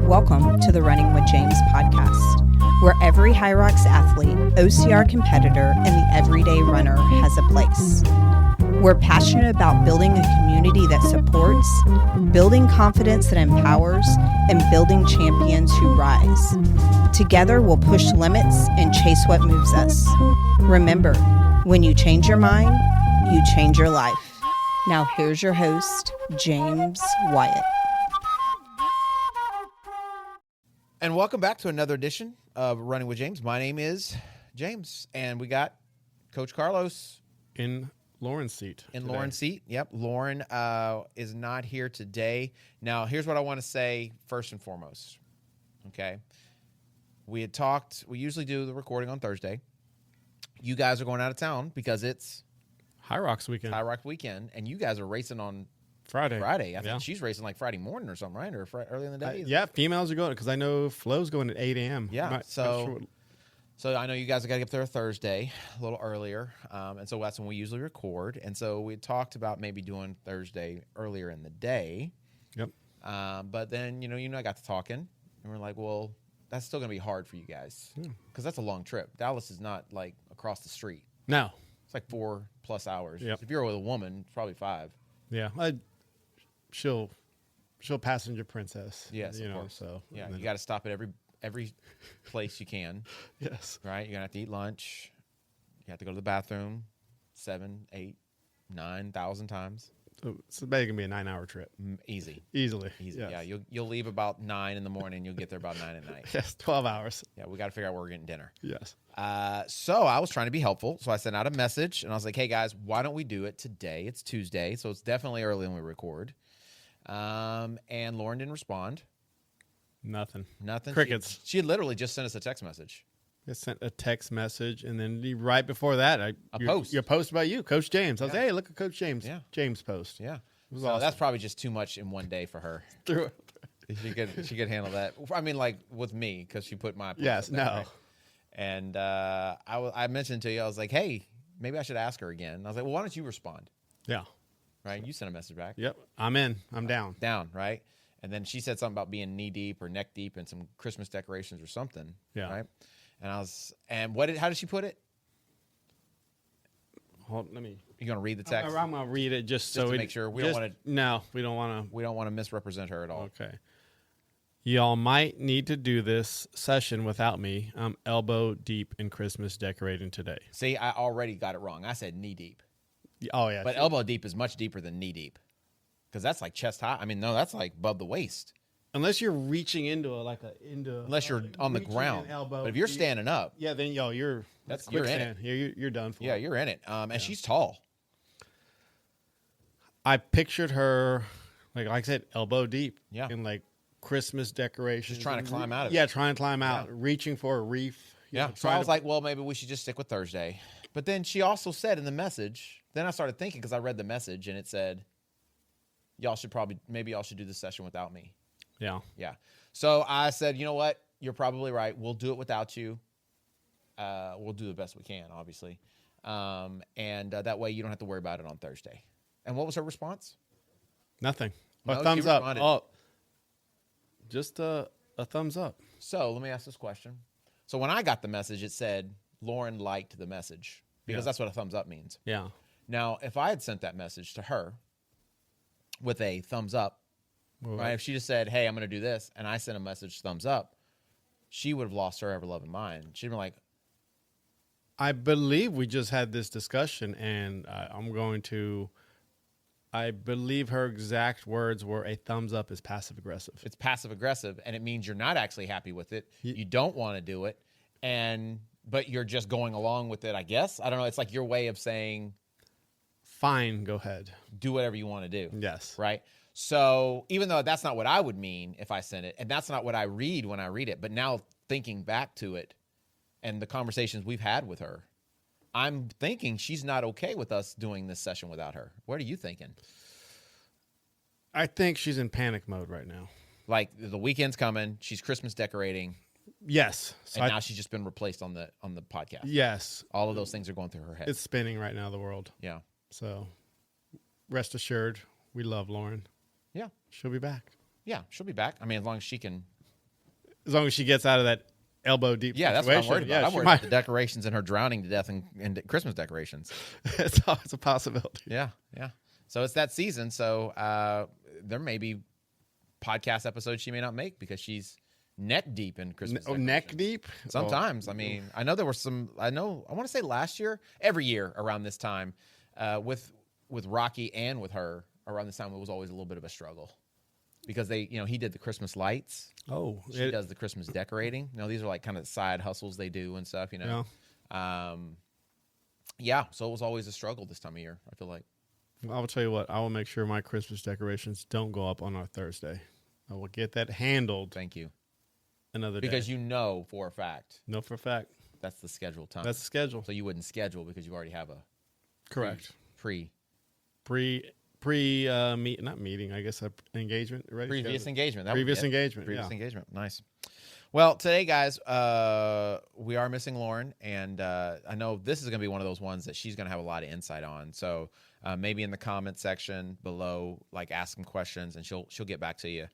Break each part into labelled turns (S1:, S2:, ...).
S1: Welcome to the Running with James podcast, where every HYROX athlete, OCR competitor, and the everyday runner has a place. We're passionate about building a community that supports, building confidence that empowers, and building champions who rise. Together, we'll push limits and chase what moves us. Remember, when you change your mind, you change your life. Now here's your host, James Wyatt.
S2: And welcome back to another edition of Running with James. My name is James, and we got Coach Carlos
S3: in Lauren's seat.
S2: Lauren's seat, yep. Lauren is not here today. Now, here's what I want to say first and foremost, okay? We had talked, we usually do the recording on Thursday. You guys are going out of town because it's
S3: HYROX weekend.
S2: HYROX weekend, and you guys are racing on
S3: Friday.
S2: I think she's racing like Friday morning or something, right? Or early in the day?
S3: Yeah, females are going because I know Flo's going at 8 a.m.
S2: Yeah, so I know you guys got to get there Thursday a little earlier, and so that's when we usually record. And so we talked about maybe doing Thursday earlier in the day.
S3: Yep.
S2: But then, you and I got to talking, and we're like, well, that's still going to be hard for you guys because that's a long trip. Dallas is not like across the street.
S3: No.
S2: It's like 4+ hours.
S3: Yep.
S2: If you're with a woman, it's probably 5.
S3: Yeah. She'll passenger princess.
S2: Yes, of course.
S3: So
S2: yeah, you got to stop at every place you can.
S3: Yes.
S2: Right? You're going to have to eat lunch. You have to go to the bathroom 7, 8, 9,000 times.
S3: So it's basically going to be a 9-hour trip.
S2: Easily.
S3: Yes.
S2: Yeah, you'll leave about 9 in the morning. You'll get there about 9 at night.
S3: Yes, 12 hours.
S2: Yeah, we got to figure out where we're getting dinner.
S3: Yes.
S2: So I was trying to be helpful. So I sent out a message, and I was like, hey, guys, why don't we do it today? It's Tuesday, so it's definitely early when we record. And Lauren didn't respond.
S3: Nothing.
S2: Crickets. She had literally just sent us a text message.
S3: I sent a text message, and then right before that, a post about you, Coach James. I was hey, look at Coach James. Yeah. James post.
S2: Yeah.
S3: It was
S2: so
S3: awesome.
S2: That's probably just too much in one day for her. She could handle that. I mean, like with me, because she put my post
S3: yes, no.
S2: Right? And I mentioned to you, I was like, hey, maybe I should ask her again. And I was like, well, why don't you respond?
S3: Yeah.
S2: Right? You sent a message back.
S3: Yep. I'm in. I'm down.
S2: Down, right? And then she said something about being knee deep or neck deep in some Christmas decorations or something.
S3: Yeah.
S2: Right? And how did she put it?
S3: Hold, let me.
S2: You gonna read the text?
S3: I'm gonna read it just
S2: to make sure we don't want to.
S3: No, we don't want to.
S2: We don't want to misrepresent her at all.
S3: Okay. Y'all might need to do this session without me. I'm elbow deep in Christmas decorating today.
S2: See, I already got it wrong. I said knee deep.
S3: Oh yeah.
S2: But elbow deep is much deeper than knee deep, because that's like chest high. I mean, no, that's like above the waist.
S3: Unless you're reaching into
S2: unless you're on the ground.
S3: Elbow,
S2: but if you're standing up,
S3: yeah, then you're
S2: you're in it.
S3: You're done for.
S2: Yeah, you're in it. And she's tall.
S3: I pictured her like I said, elbow deep.
S2: Yeah.
S3: In like Christmas decorations.
S2: Just trying to climb out of it.
S3: Yeah, trying to climb out, reaching for a reef.
S2: Yeah. So I was like, well, maybe we should just stick with Thursday. But then she also said in the message. Then I started thinking because I read the message and it said, maybe y'all should do this session without me.
S3: Yeah.
S2: Yeah. So I said, you know what? You're probably right. We'll do it without you. We'll do the best we can, obviously. And that way you don't have to worry about it on Thursday. And what was her response?
S3: Nothing.
S2: No,
S3: a thumbs up.
S2: Oh,
S3: just a thumbs up.
S2: So let me ask this question. So when I got the message, it said Lauren liked the message because that's what a thumbs up means.
S3: Yeah.
S2: Now, if I had sent that message to her with a thumbs up, right? If she just said, hey, I'm going to do this, and I sent a message thumbs up, she would have lost her ever-loving mind. She'd been like,
S3: I believe we just had this discussion, and I believe her exact words were a thumbs up is passive-aggressive.
S2: It's passive-aggressive, and it means you're not actually happy with it. You don't want to do it, but you're just going along with it, I guess. I don't know. It's like your way of saying,
S3: fine, go ahead.
S2: Do whatever you want to do.
S3: Yes.
S2: Right? So even though that's not what I would mean if I sent it, and that's not what I read when I read it, but now thinking back to it and the conversations we've had with her, I'm thinking she's not okay with us doing this session without her. What are you thinking?
S3: I think she's in panic mode right now.
S2: Like the weekend's coming, she's Christmas decorating.
S3: Yes.
S2: So and now she's just been replaced on the podcast.
S3: Yes.
S2: All of those things are going through her head.
S3: It's spinning right now, the world.
S2: Yeah.
S3: So rest assured, we love Lauren.
S2: Yeah.
S3: She'll be back.
S2: Yeah, she'll be back. I mean, as long as she can
S3: As long as she gets out of that elbow deep situation.
S2: That's what I'm worried about. I'm worried about the decorations and her drowning to death in Christmas decorations.
S3: It's always a possibility.
S2: Yeah. So it's that season. So there may be podcast episodes she may not make because she's neck deep in Christmas.
S3: Neck deep?
S2: Sometimes. I mean, I know there were some. I want to say last year, every year around this time, with Rocky and with her around this time, it was always a little bit of a struggle. Because he did the Christmas lights.
S3: Oh,
S2: she does the Christmas decorating. These are like kind of side hustles they do and stuff. So it was always a struggle this time of year. I feel like.
S3: Well, I will tell you what. I will make sure my Christmas decorations don't go up on our Thursday. I will get that handled.
S2: Thank you.
S3: Another day.
S2: Because for a fact.
S3: No, for a fact.
S2: That's the scheduled time.
S3: That's the schedule.
S2: So you wouldn't schedule because you already have a.
S3: Correct.
S2: Not
S3: meeting, I guess, engagement. Right?
S2: Previous engagement.
S3: Previous engagement.
S2: Nice. Well, today, guys, we are missing Lauren, and I know this is going to be one of those ones that she's going to have a lot of insight on. So maybe in the comment section below, like ask some questions, and she'll get back to you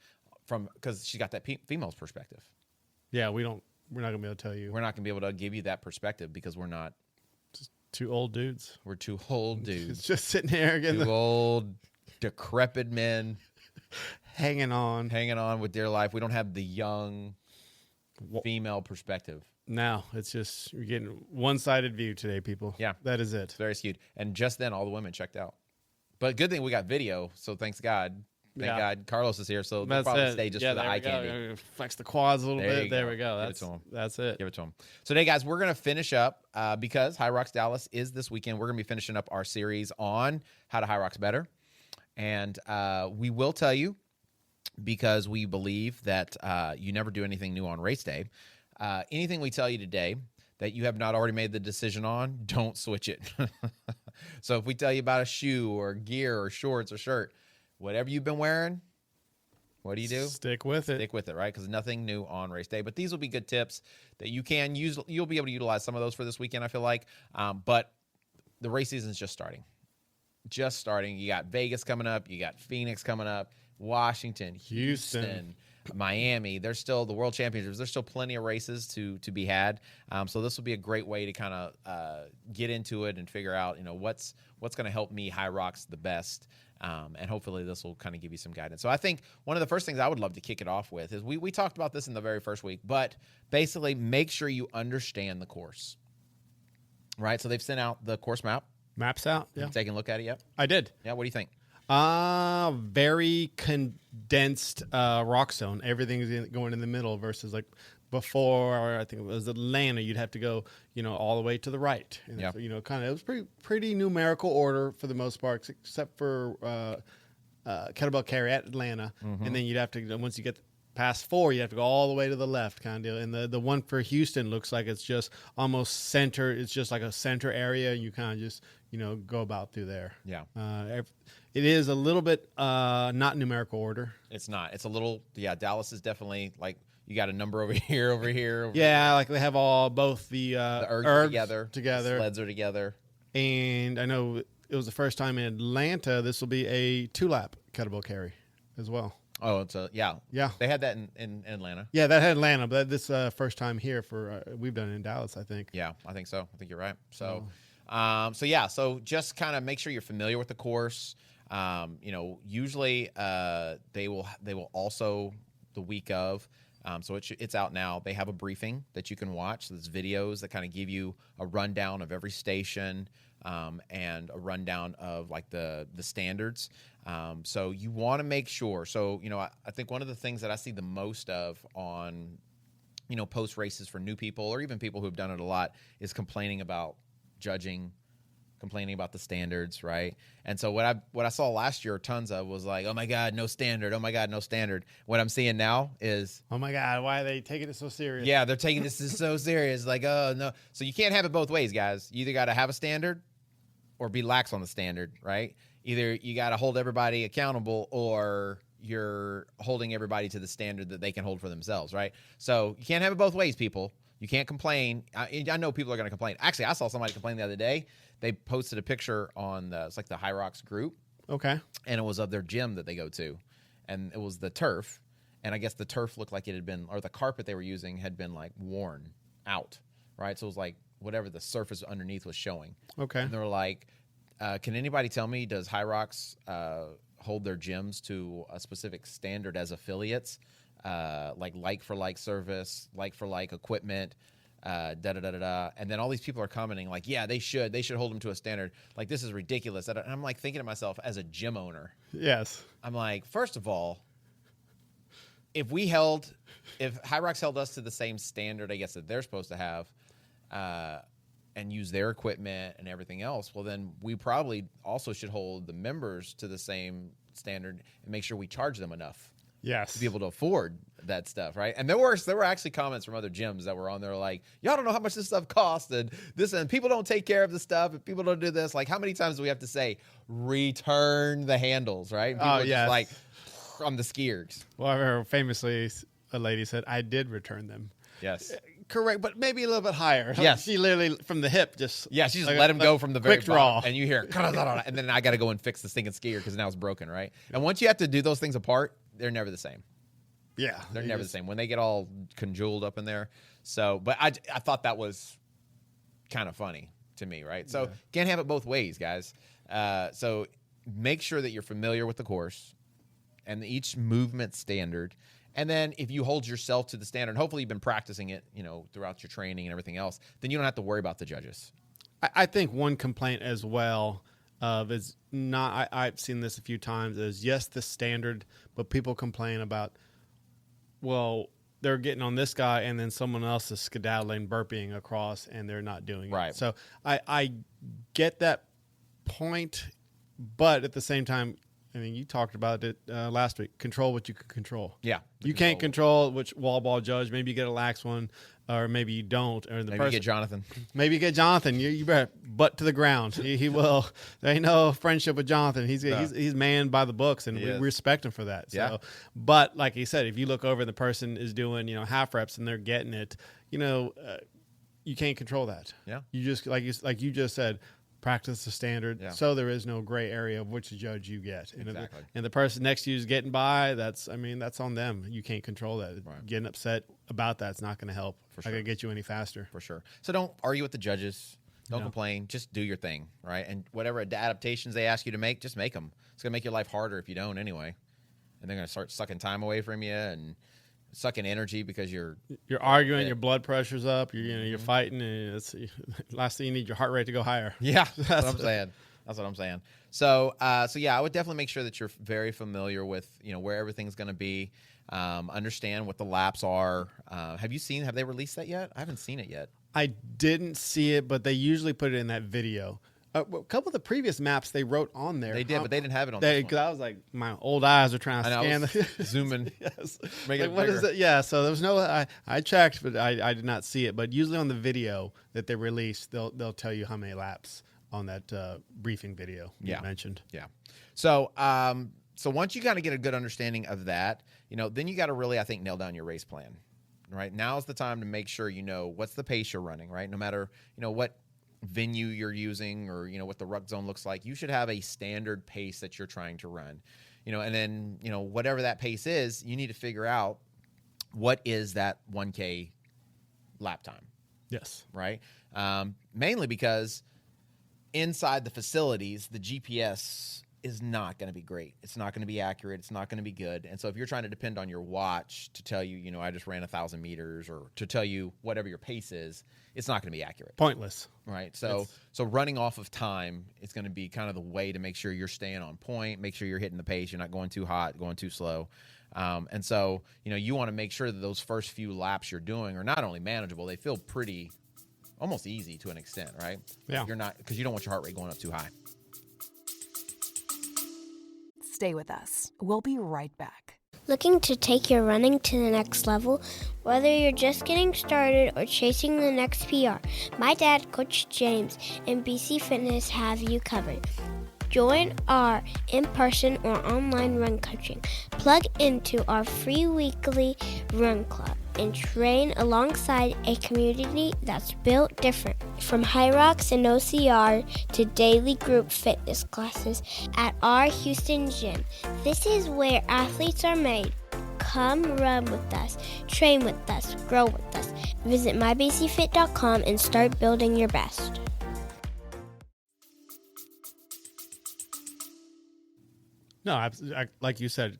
S2: because she's got that female's perspective.
S3: Yeah, we're not going to be able to tell you.
S2: We're not going to be able to give you that perspective because we're not.
S3: Two old dudes.
S2: We're two old dudes.
S3: It's just sitting there again.
S2: Two old, decrepit men.
S3: Hanging on
S2: with their life. We don't have the young female perspective.
S3: No, it's just, you're getting one-sided view today, people.
S2: Yeah.
S3: That is it.
S2: It's very skewed. And just then, all the women checked out. But good thing we got video, so thanks God. Thank God Carlos is here, so they'll probably stay just for the eye candy.
S3: Flex the quads a little bit. There we go. That's it.
S2: Give it to him. So today, guys, we're going to finish up because HYROX Dallas is this weekend. We're going to be finishing up our series on how to HYROX better. And we will tell you, because we believe that you never do anything new on race day, anything we tell you today that you have not already made the decision on, don't switch it. So if we tell you about a shoe or gear or shorts or shirt, whatever you've been wearing, what do you do?
S3: Stick with it.
S2: Stick with it, right? Because nothing new on race day. But these will be good tips that you can use. You'll be able to utilize some of those for this weekend, I feel like. But the race season is just starting. Just starting. You got Vegas coming up. You got Phoenix coming up. Washington, Houston, Miami. There's still the World Championships. There's still plenty of races to be had. So this will be a great way to kind of get into it and figure out, what's going to help me HYROX the best. And hopefully this will kind of give you some guidance. So I think one of the first things I would love to kick it off with is we talked about this in the very first week, but basically make sure you understand the course, right? So they've sent out the course map.
S3: Maps out. Yeah.
S2: Have you taken a look at it yet?
S3: I did.
S2: Yeah. What do you think?
S3: Very condensed rock zone. Everything's going in the middle versus like before, I think it was Atlanta, you'd have to go, all the way to the right. And
S2: yeah.
S3: It was pretty numerical order for the most part, except for kettlebell carry at Atlanta. Mm-hmm. And then you'd have to, once you get past 4, you have to go all the way to the left kind of deal. And the one for Houston looks like it's just almost center. It's just like a center area. And you kind of just, go about through there.
S2: Yeah.
S3: It is a little bit not numerical order.
S2: It's not. It's a little, Dallas is definitely like, you got a number over here.
S3: Yeah, like they have both the ergs together.
S2: The sleds are together.
S3: And I know it was the first time in Atlanta. This will be a 2-lap kettlebell carry as well.
S2: Oh, it's yeah. They had that in Atlanta.
S3: Yeah, that had Atlanta, but this first time here for we've done it in Dallas, I think.
S2: Yeah, I think so. I think you're right. So, so just kind of make sure you're familiar with the course. Usually they will also the week of. So it's out now. They have a briefing that you can watch. So there's videos that kind of give you a rundown of every station and a rundown of like the standards. So you want to make sure. So, I think one of the things that I see the most of on, post races for new people or even people who have done it a lot is complaining about judging, complaining about the standards, right? And so what I saw last year tons of was like, oh my God, no standard. Oh my God, no standard. What I'm seeing now is,
S3: oh my God, why are they taking it so serious?
S2: Yeah, they're taking this so serious. Like, oh no. So you can't have it both ways, guys. You either got to have a standard or be lax on the standard, right? Either you got to hold everybody accountable or you're holding everybody to the standard that they can hold for themselves, right? So you can't have it both ways, people. You can't complain. I know people are going to complain. Actually, I saw somebody complain the other day. They posted a picture on it's like the HYROX group.
S3: Okay.
S2: And it was of their gym that they go to. And it was the turf. and I guess the turf looked like it had been, or the carpet they were using had been like worn out, right? So it was like whatever the surface underneath was showing.
S3: Okay.
S2: And they were like, can anybody tell me, does HYROX hold their gyms to a specific standard as affiliates, like for like service, like for like equipment, and then all these people are commenting like, yeah, they should hold them to a standard. Like, this is ridiculous. And I'm like thinking to myself as a gym owner,
S3: Yes.
S2: I'm like, first of all, if HYROX held us to the same standard, I guess, that they're supposed to have, and use their equipment and everything else, well, then we probably also should hold the members to the same standard and make sure we charge them enough
S3: Yes.
S2: to be able to afford that stuff, right? And there were actually comments from other gyms that were on there like, y'all don't know how much this stuff costs, and people don't take care of the stuff, and people don't do this. Like, how many times do we have to say, return the handles, right? And people are just like, I'm the skiers.
S3: Well, I remember famously a lady said, I did return them.
S2: Yes.
S3: Correct, but maybe a little bit higher.
S2: Yes.
S3: She literally, from the hip, just...
S2: Yeah, she just let him go from the very
S3: quick draw.
S2: bottom, and you hear, and then I got to go and fix the stinking skier because now it's broken, right? And once you have to do those things apart, they're never the same.
S3: Yeah.
S2: They're never the same when they get all congealed up in there. So, but I thought that was kind of funny to me, right? So can't have it both ways, guys. So make sure that you're familiar with the course and each movement standard. And then if you hold yourself to the standard, hopefully you've been practicing it, throughout your training and everything else, then you don't have to worry about the judges.
S3: I think one complaint as well is not, I've seen this a few times, is yes, the standard, but people complain about, well, they're getting on this guy and then someone else is skedaddling, burping across, and they're not doing it.
S2: Right.
S3: So I get that point, but at the same time, I mean, you talked about it last week. Control what you can control.
S2: Yeah.
S3: You can't control which wall ball judge. Maybe you get a lax one, or maybe you don't. Or
S2: Maybe you get Jonathan.
S3: Maybe you get Jonathan. You better butt to the ground. He will. There ain't no friendship with Jonathan. He's manned by the books, and we respect him for that. So,
S2: Yeah.
S3: But like he said, if you look over and the person is doing half reps and they're getting it, you can't control that.
S2: Yeah.
S3: You just like you just said. Practice the standard,
S2: Yeah.
S3: so there is no gray area of which judge you get. And
S2: Exactly.
S3: and the person next to you is getting by, that's on them. You can't control that.
S2: Right.
S3: Getting upset about that's not going to help.
S2: For
S3: Not going to get you any faster.
S2: For sure. So don't argue with the judges. Don't complain. Just do your thing, right? And whatever adaptations they ask you to make, just make them. It's going to make your life harder if you don't anyway. And they're going to start sucking time away from you and sucking energy because you're
S3: arguing, your blood pressure's up, you're fighting, and it's last thing you need, your heart rate to go higher.
S2: Yeah, that's what I'm saying. That's what I'm saying. So yeah, I would definitely make sure that you're very familiar with where everything's going to be. Understand what the laps are. Have they released that yet? I haven't seen it yet.
S3: I didn't see it, but they usually put it in that video. A couple of the previous maps they wrote on there.
S2: They did, but they didn't have it on this one.
S3: Because I was like, my old eyes are trying to scan.
S2: Zooming.
S3: Yes.
S2: Make it
S3: what
S2: bigger.
S3: is it? Yeah, so there was no. I checked, but I did not see it. But usually on the video that they release, they'll tell you how many laps on that briefing video you mentioned.
S2: Yeah. So once you kind of get a good understanding of that, then you got to really, I think, nail down your race plan. Right now is the time to make sure what's the pace you're running. Right, no matter what venue you're using or what the ruck zone looks like, you should have a standard pace that you're trying to run, and then whatever that pace is, you need to figure out what is that 1K lap time.
S3: Yes.
S2: Right. Mainly because inside the facilities, the GPS is not going to be great. It's not going to be accurate. It's not going to be good. And so if you're trying to depend on your watch to tell you, I just ran 1,000 meters, or to tell you whatever your pace is, it's not going to be accurate.
S3: Pointless.
S2: Right. So running off of time is going to be kind of the way to make sure you're staying on point, make sure you're hitting the pace, you're not going too hot, going too slow. And so, you want to make sure that those first few laps you're doing are not only manageable, they feel pretty almost easy to an extent, right?
S3: Yeah.
S2: You're not, because you don't want your heart rate going up too high.
S4: Stay with us. We'll be right back.
S5: Looking to take your running to the next level? Whether you're just getting started or chasing the next PR, my dad, Coach James, and BC Fitness have you covered. Join our in-person or online run coaching. Plug into our free weekly run club and train alongside a community that's built different. From HYROX and OCR to daily group fitness classes at our Houston gym, this is where athletes are made, Come run with us, train with us, grow with us. Visit mybcfit.com and start building your best.
S3: No, like you said,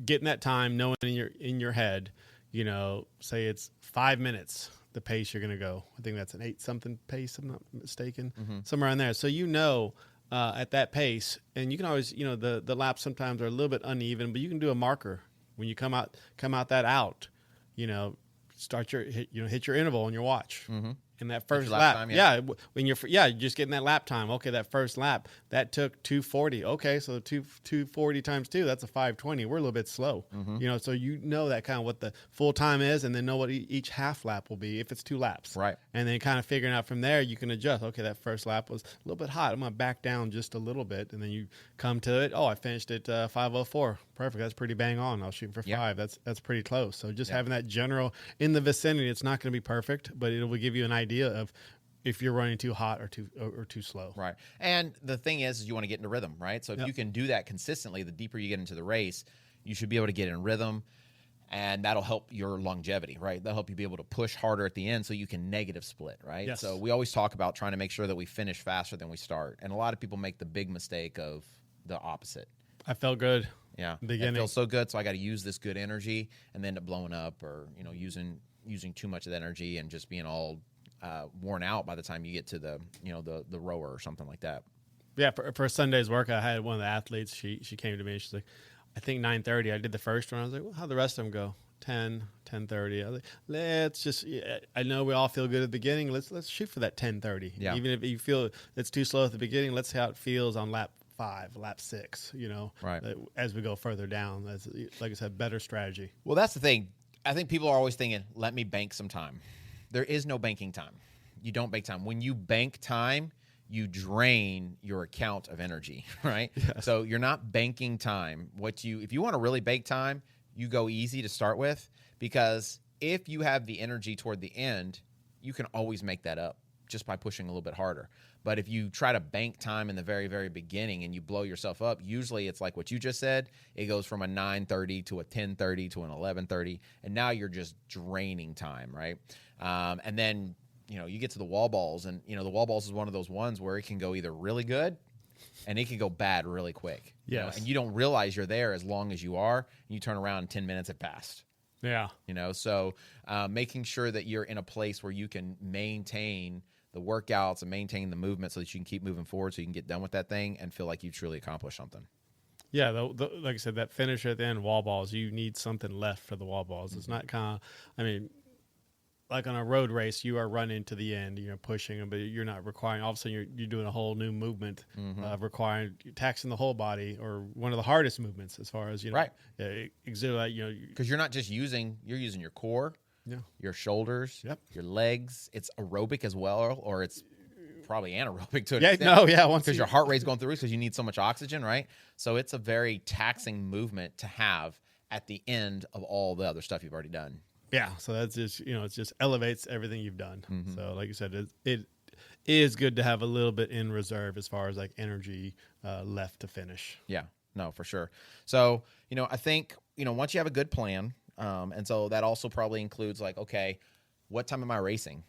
S3: getting that time, knowing in your head, say it's 5 minutes, the pace you're going to go. I think that's an 8-something pace, if I'm not mistaken, somewhere in there. So at that pace, and you can always, the laps sometimes are a little bit uneven, but you can do a marker when you come out that hit your interval on your watch. In that first lap,
S2: time,
S3: when you're just getting that lap time. Okay, that first lap that took 2:40. Okay, so 2:40 times 2, that's a 5:20. We're a little bit slow, so that kind of what the full time is, and then know what each half lap will be if it's 2 laps,
S2: right? And
S3: then kind of figuring out from there, you can adjust. Okay, that first lap was a little bit hot. I'm gonna back down just a little bit, and then you come to it. Oh, I finished at 5:04. Perfect. That's pretty bang on. I was shooting for 5. That's pretty close. So just having that general in the vicinity, it's not going to be perfect, but it will give you an idea of if you're running too hot or too slow.
S2: Right. And the thing is you want to get into rhythm, right? So if you can do that consistently, the deeper you get into the race, you should be able to get in rhythm, and that'll help your longevity, right? That'll help you be able to push harder at the end so you can negative split, right?
S3: Yes.
S2: So we always talk about trying to make sure that we finish faster than we start. And a lot of people make the big mistake of the opposite.
S3: I felt good.
S2: Yeah.
S3: Beginning.
S2: It feels so good, so I got to use this good energy and then end up blowing up or, using too much of that energy and just being all worn out by the time you get to the rower or something like that.
S3: Yeah, for Sunday's workout, I had one of the athletes. She came to me and she's like, I think 9:30. I did the first one. I was like, well, how'd the rest of them go? 10, 10:30. I was like, let's just. I know we all feel good at the beginning. Let's shoot for that 10:30.
S2: Yeah.
S3: Even if you feel it's too slow at the beginning, let's see how it feels on lap 5, lap 6.
S2: Right.
S3: As we go further down, that's, like I said, better strategy.
S2: Well, that's the thing. I think people are always thinking, let me bank some time. There is no banking time. You don't bank time. When you bank time, you drain your account of energy, right? Yes. So you're not banking time. If you want to really bank time, you go easy to start with, because if you have the energy toward the end, you can always make that up just by pushing a little bit harder. But if you try to bank time in the very, very beginning and you blow yourself up, usually it's like what you just said. It goes from a 9:30 to a 10:30 to an 11:30, and now you're just draining time, right? And then, you get to the wall balls, and, the wall balls is one of those ones where it can go either really good and it can go bad really quick.
S3: Yes.
S2: And you don't realize you're there as long as you are, and you turn around and 10 minutes have passed.
S3: Yeah.
S2: So making sure that you're in a place where you can maintain the workouts and maintain the movement so that you can keep moving forward, so you can get done with that thing and feel like you truly accomplished something.
S3: Yeah, like I said, that finish at the end, wall balls, you need something left for the wall balls. It's not like on a road race, you are running to the end, pushing them, but you're not requiring, all of a sudden you're doing a whole new movement, requiring, taxing the whole body, or one of the hardest movements as far as,
S2: right.
S3: Exhilarate,
S2: because you're not just you're using your core, your shoulders, your legs. It's aerobic as well, or it's probably anaerobic to an extent. Because your heart rate's going through because you need so much oxygen, right? So it's a very taxing movement to have at the end of all the other stuff you've already done.
S3: Yeah, so that's just, it just elevates everything you've done. Mm-hmm. So like you said, it is good to have a little bit in reserve as far as like energy left to finish.
S2: Yeah, no, for sure. So, I think, once you have a good plan, and so that also probably includes like, okay, what time am I racing?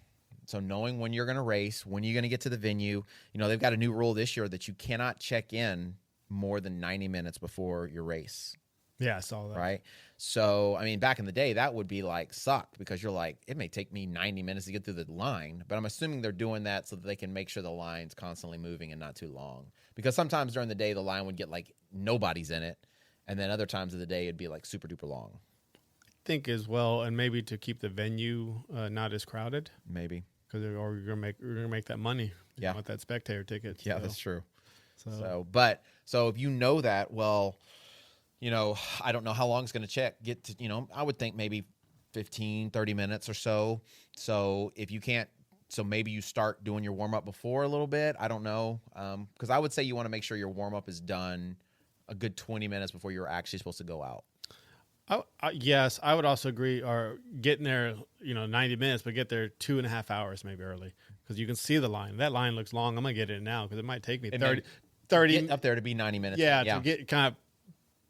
S2: So knowing when you're going to race, when you're going to get to the venue. They've got a new rule this year that you cannot check in more than 90 minutes before your race.
S3: Yeah, I saw that.
S2: Right? So, back in the day, that would be like sucked, because you're like, it may take me 90 minutes to get through the line, but I'm assuming they're doing that so that they can make sure the line's constantly moving and not too long. Because sometimes during the day, the line would get like nobody's in it, and then other times of the day, it'd be like super duper long.
S3: I think as well, and maybe to keep the venue not as crowded.
S2: Maybe.
S3: Because you're gonna make that money.
S2: Yeah.
S3: With that spectator ticket.
S2: Yeah, that's true.
S3: So
S2: if you know that, well, I don't know how long it's going to get to, I would think maybe 15, 30 minutes or so. So if you can't, maybe you start doing your warm up before a little bit. I don't know. Because I would say you want to make sure your warm up is done a good 20 minutes before you're actually supposed to go out.
S3: Yes, I would also agree. Or getting there, 90 minutes, but get there 2.5 hours maybe early, because you can see the line. That line looks long. I'm gonna get in now because it might take me 30
S2: get up there to be 90 minutes.
S3: Yeah, to get kind of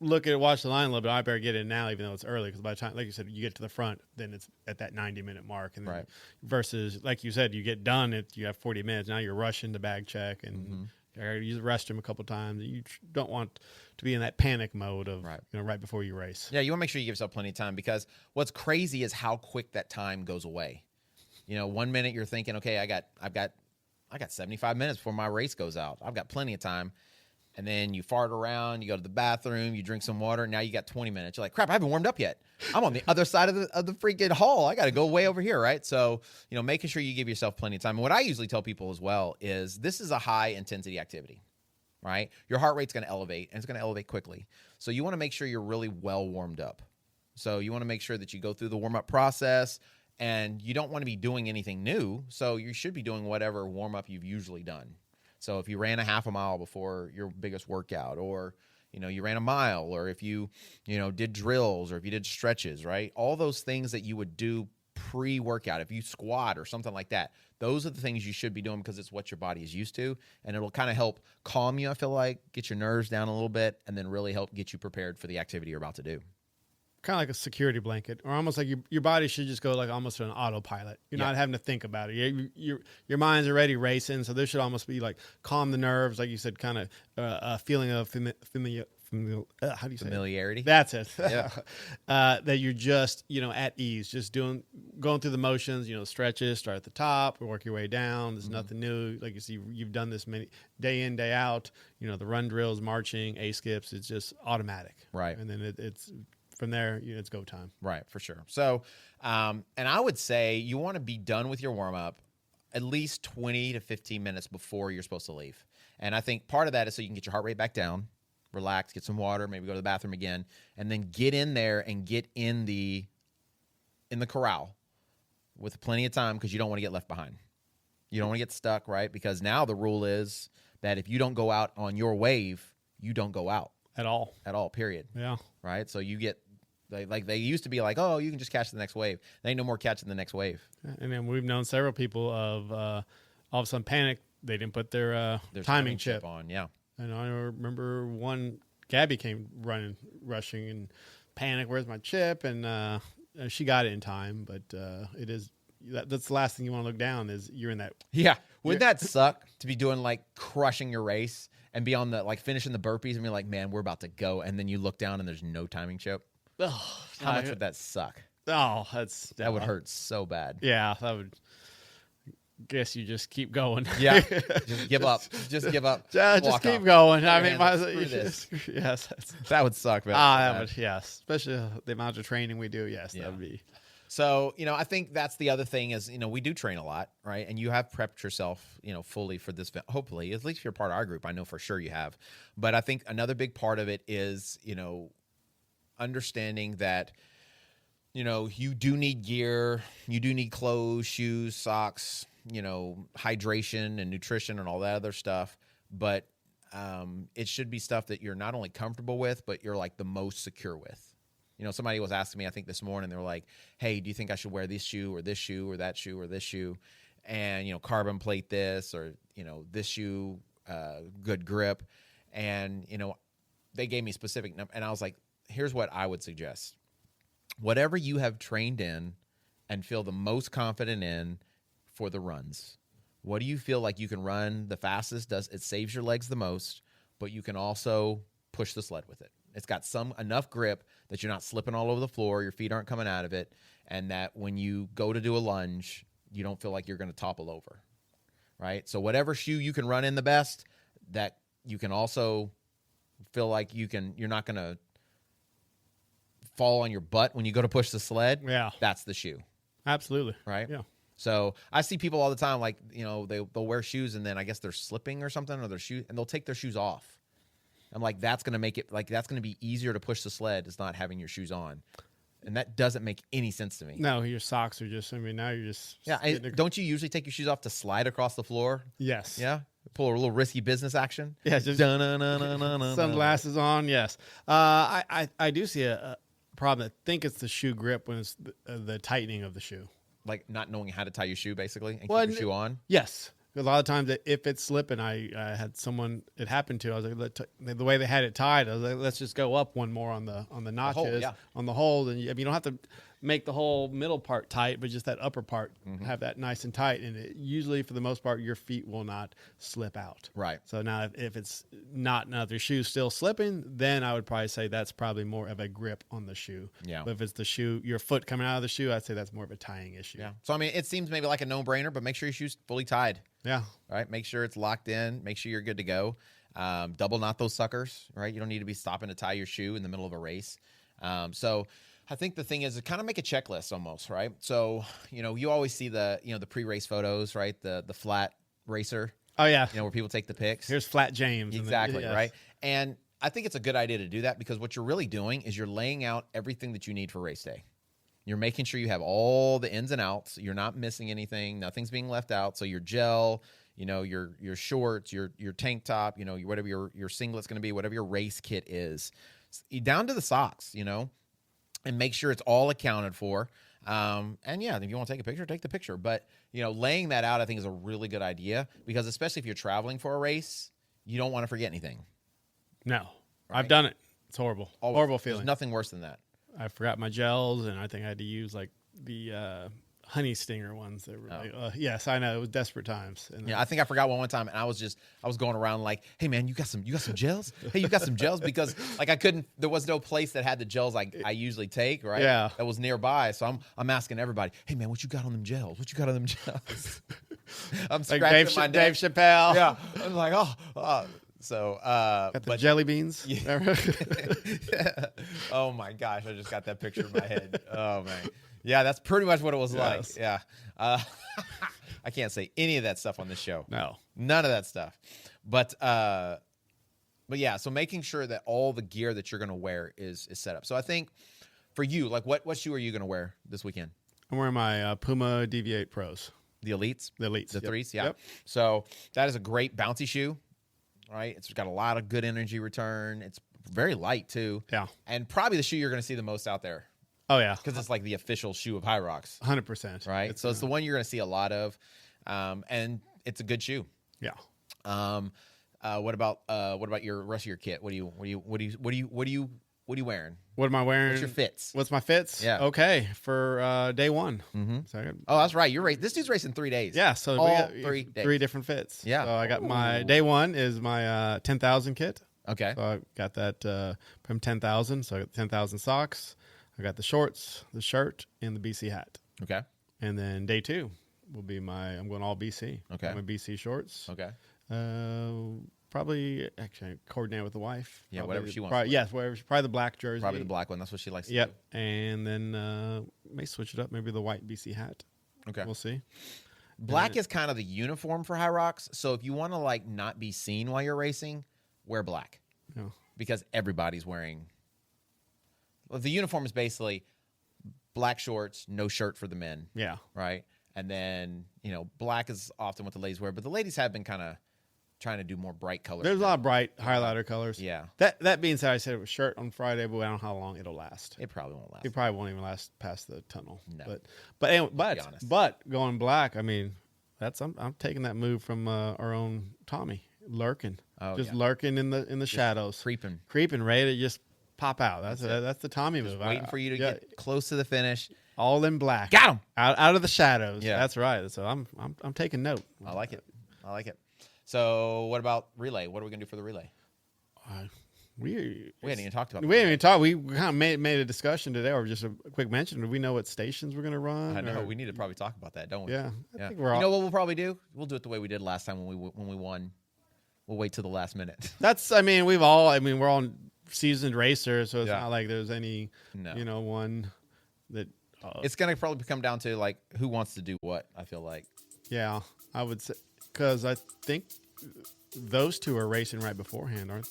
S3: watch the line a little bit. I better get in now, even though it's early, because by the time, like you said, you get to the front, then it's at that 90-minute mark, and then versus, like you said, you get done, you have 40 minutes. Now you're rushing the bag check and you use the restroom a couple times. You don't want to be in that panic mode of right before you race.
S2: Yeah, you want to make sure you give yourself plenty of time, because what's crazy is how quick that time goes away. 1 minute you're thinking, okay, I've got 75 minutes before my race goes out. I've got plenty of time. And then you fart around, you go to the bathroom, you drink some water. Now you got 20 minutes. You're like, crap, I haven't warmed up yet. I'm on the other side of the freaking hall. I got to go way over here, right? So, making sure you give yourself plenty of time. And what I usually tell people as well is this is a high intensity activity, right? Your heart rate's going to elevate, and it's going to elevate quickly. So you want to make sure you're really well warmed up. So you want to make sure that you go through the warm-up process, and you don't want to be doing anything new. So you should be doing whatever warm-up you've usually done. So if you ran a half a mile before your biggest workout, or, you ran a mile, or if you, did drills, or if you did stretches, right? All those things that you would do pre-workout, if you squat or something like that, those are the things you should be doing, because it's what your body is used to. And it'll kind of help calm you, I feel like, get your nerves down a little bit, and then really help get you prepared for the activity you're about to do.
S3: Kind of like a security blanket, or almost like your body should just go like almost to an autopilot. You're not having to think about it. Your mind's already racing, so this should almost be like calm the nerves, like you said, kind of a feeling of how do you say
S2: familiarity?
S3: That's it.
S2: Yeah.
S3: That you're just at ease, just going through the motions. Stretches, start at the top, work your way down. There's nothing new. Like you see, you've done this many day in, day out. The run drills, marching, A skips. It's just automatic,
S2: right?
S3: And then it's. From there, it's go time.
S2: Right, for sure. So, and I would say you want to be done with your warm-up at least 20 to 15 minutes before you're supposed to leave. And I think part of that is so you can get your heart rate back down, relax, get some water, maybe go to the bathroom again, and then get in there and get in the corral with plenty of time, because you don't want to get left behind. You don't want to get stuck, right? Because now the rule is that if you don't go out on your wave, you don't go out. At all, period.
S3: Yeah.
S2: Right? So you get... They used to be like, oh, you can just catch the next wave. There ain't no more catching the next wave.
S3: And then we've known several people of all of a sudden panic. They didn't put their timing chip
S2: on. Yeah.
S3: And I remember one, Gabby came rushing and panic. Where's my chip? And she got it in time. But it is that's the last thing you want to look down is you're in that.
S2: Yeah. Wouldn't that suck to be doing crushing your race and be on the finishing the burpees and be like, man, we're about to go. And then you look down and there's no timing chip.
S3: Oh,
S2: how much would that suck?
S3: Oh,
S2: that would hurt so bad.
S3: Yeah, that would. Guess you just keep going.
S2: Yeah, just give up. Just give up.
S3: Just keep going. I mean,
S2: this.
S3: Yes,
S2: that would suck.
S3: That would, yes, especially the amount of training we do. Yes, that would be.
S2: So, I think that's the other thing is, we do train a lot, right? And you have prepped yourself, fully for this, hopefully, at least if you're part of our group. I know for sure you have. But I think another big part of it is, understanding that, you do need gear, you do need clothes, shoes, socks, hydration and nutrition and all that other stuff. But it should be stuff that you're not only comfortable with, but you're the most secure with. Somebody was asking me, I think this morning, they were like, hey, do you think I should wear this shoe or this shoe or that shoe or this shoe? And, carbon plate this or, this shoe, good grip. And, they gave me specific number. And I was like, here's what I would suggest. Whatever you have trained in and feel the most confident in for the runs. What do you feel like you can run the fastest? It saves your legs the most, but you can also push the sled with it. It's got enough grip that you're not slipping all over the floor, your feet aren't coming out of it, and that when you go to do a lunge, you don't feel like you're going to topple over, right? So whatever shoe you can run in the best, that you can also feel like you're not going to fall on your butt when you go to push the sled.
S3: Yeah.
S2: That's the shoe.
S3: Absolutely.
S2: Right?
S3: Yeah.
S2: So I see people all the time, they'll wear shoes and then I guess they're slipping or something, or their shoe, and they'll take their shoes off. I'm like, that's going to make it, that's going to be easier to push the sled is not having your shoes on. And that doesn't make any sense to me.
S3: No, your socks are just, now you're just.
S2: Yeah. Don't you usually take your shoes off to slide across the floor?
S3: Yes.
S2: Yeah. Pull a little risky business action.
S3: Yeah. Just sunglasses on. Yes. I do see a problem. I think it's the shoe grip when it's the tightening of the shoe.
S2: Like not knowing how to tie your shoe, basically, and keep your shoe on?
S3: Yes. A lot of times, if it's slipping, I had someone it happened to. I was like, the way they had it tied, I was like, let's just go up one more on the notches, on the hole. And you don't have to make the whole middle part tight, but just that upper part have that nice and tight. And usually, for the most part, your feet will not slip out.
S2: Right.
S3: So now, if it's not, now if your shoe's still slipping, then I would probably say that's probably more of a grip on the shoe.
S2: Yeah.
S3: But if it's the shoe, your foot coming out of the shoe, I'd say that's more of a tying issue.
S2: Yeah. So I mean, it seems maybe like a no-brainer, but make sure your shoe's fully tied.
S3: Yeah.
S2: Right. Make sure it's locked in. Make sure you're good to go. Double knot those suckers. Right. You don't need to be stopping to tie your shoe in the middle of a race. So I think the thing is to kind of make a checklist almost. Right. So, you always see the pre-race photos, right? The flat racer.
S3: Oh, yeah.
S2: Where people take the pics.
S3: Here's Flat James.
S2: Exactly. Right. And I think it's a good idea to do that because what you're really doing is you're laying out everything that you need for race day. You're making sure you have all the ins and outs. You're not missing anything. Nothing's being left out. So your gel, your shorts, your tank top, whatever your singlet's going to be, whatever your race kit is, down to the socks, and make sure it's all accounted for. And yeah, if you want to take a picture, take the picture. But, laying that out, I think is a really good idea because especially if you're traveling for a race, you don't want to forget anything.
S3: No,
S2: right?
S3: I've done it. It's horrible.
S2: Always.
S3: Horrible feeling.
S2: There's nothing worse than that.
S3: I forgot my gels, and I think I had to use like the honey stinger ones. That were yes, I know it was desperate times. And
S2: I think I forgot one time, and I was going around like, hey man, you got some gels? Hey, you got some gels? Because like there was no place that had the gels I usually take, right?
S3: Yeah,
S2: that was nearby. So I'm asking everybody, hey man, what you got on them gels? What you got on them gels? I'm scratching my neck.
S3: Dave Chappelle.
S2: Yeah, I'm like, oh. So,
S3: got the jelly beans.
S2: Yeah. Oh my gosh, I just got that picture in my head. Oh man, yeah, that's pretty much what it was like. Yeah, I can't say any of that stuff on this show.
S3: No,
S2: none of that stuff. But yeah, so making sure that all the gear that you're going to wear is set up. So I think for you, like, what shoe are you going to wear this weekend?
S3: I'm wearing my Puma DV8 Pros.
S2: The Elites,
S3: the
S2: yep. Threes. Yeah.
S3: Yep.
S2: So that is a great bouncy shoe. Right, it's got a lot of good energy return. It's very light too.
S3: Yeah,
S2: and probably the shoe you're going to see the most out there.
S3: Oh yeah,
S2: because it's like the official shoe of HYROX.
S3: 100%.
S2: Right, it's the one you're going to see a lot of, and it's a good shoe.
S3: Yeah.
S2: What about your rest of your kit? What are you wearing?
S3: What am I wearing?
S2: What's your fits?
S3: What's my fits?
S2: Yeah.
S3: Okay, for day one.
S2: Mm-hmm.
S3: So
S2: that's right. This dude's racing 3 days.
S3: Yeah, so
S2: all
S3: we got
S2: 3 days.
S3: 3 different fits.
S2: Yeah.
S3: So I got my day one is my 10,000 kit.
S2: Okay.
S3: So I got that from 10,000. So I got 10,000 socks. I got the shorts, the shirt, and the BC hat.
S2: Okay.
S3: And then day two will be I'm going all BC.
S2: Okay.
S3: My BC shorts.
S2: Okay.
S3: Probably actually coordinate with the wife.
S2: Yeah,
S3: probably,
S2: whatever she wants.
S3: Probably the black jersey.
S2: Probably the black one. That's what she likes to
S3: do.
S2: do.
S3: And then may switch it up. Maybe the white BC hat.
S2: Okay.
S3: We'll see.
S2: Black is kind of the uniform for HYROX. So if you want to like not be seen while you're racing, wear black.
S3: Yeah.
S2: Because everybody's wearing. Well, the uniform is basically black shorts, no shirt for the men.
S3: Yeah.
S2: Right. And then, black is often what the ladies wear, but the ladies have been kind of trying to do more bright colors.
S3: There's a lot of bright highlighter colors.
S2: Yeah.
S3: That being said, I said it was shirt on Friday, but I don't know how long it'll last.
S2: It probably won't last.
S3: It probably won't even last past the tunnel.
S2: No.
S3: But going black, I mean, I'm taking that move from our own Tommy, lurking. Lurking in the shadows.
S2: Creeping,
S3: ready to just pop out. That's the Tommy move.
S2: Waiting for you to get close to the finish.
S3: All in black.
S2: Got him.
S3: Out of the shadows.
S2: Yeah.
S3: That's right. So I'm taking note.
S2: I like it. So what about relay? What are we gonna do for the relay?
S3: We
S2: hadn't even talked about.
S3: We hadn't even talked. We kind of made a discussion today, or just a quick mention. Do we know what stations we're gonna run?
S2: I know we need to probably talk about that, don't we?
S3: Yeah.
S2: I
S3: think
S2: you know what we'll probably do? We'll do it the way we did last time when we won. We'll wait till the last minute.
S3: We're all seasoned racers, so it's not like there's any one that.
S2: It's gonna probably come down to like who wants to do what. I feel like.
S3: Yeah, I would say because I think those two are racing right beforehand, aren't they?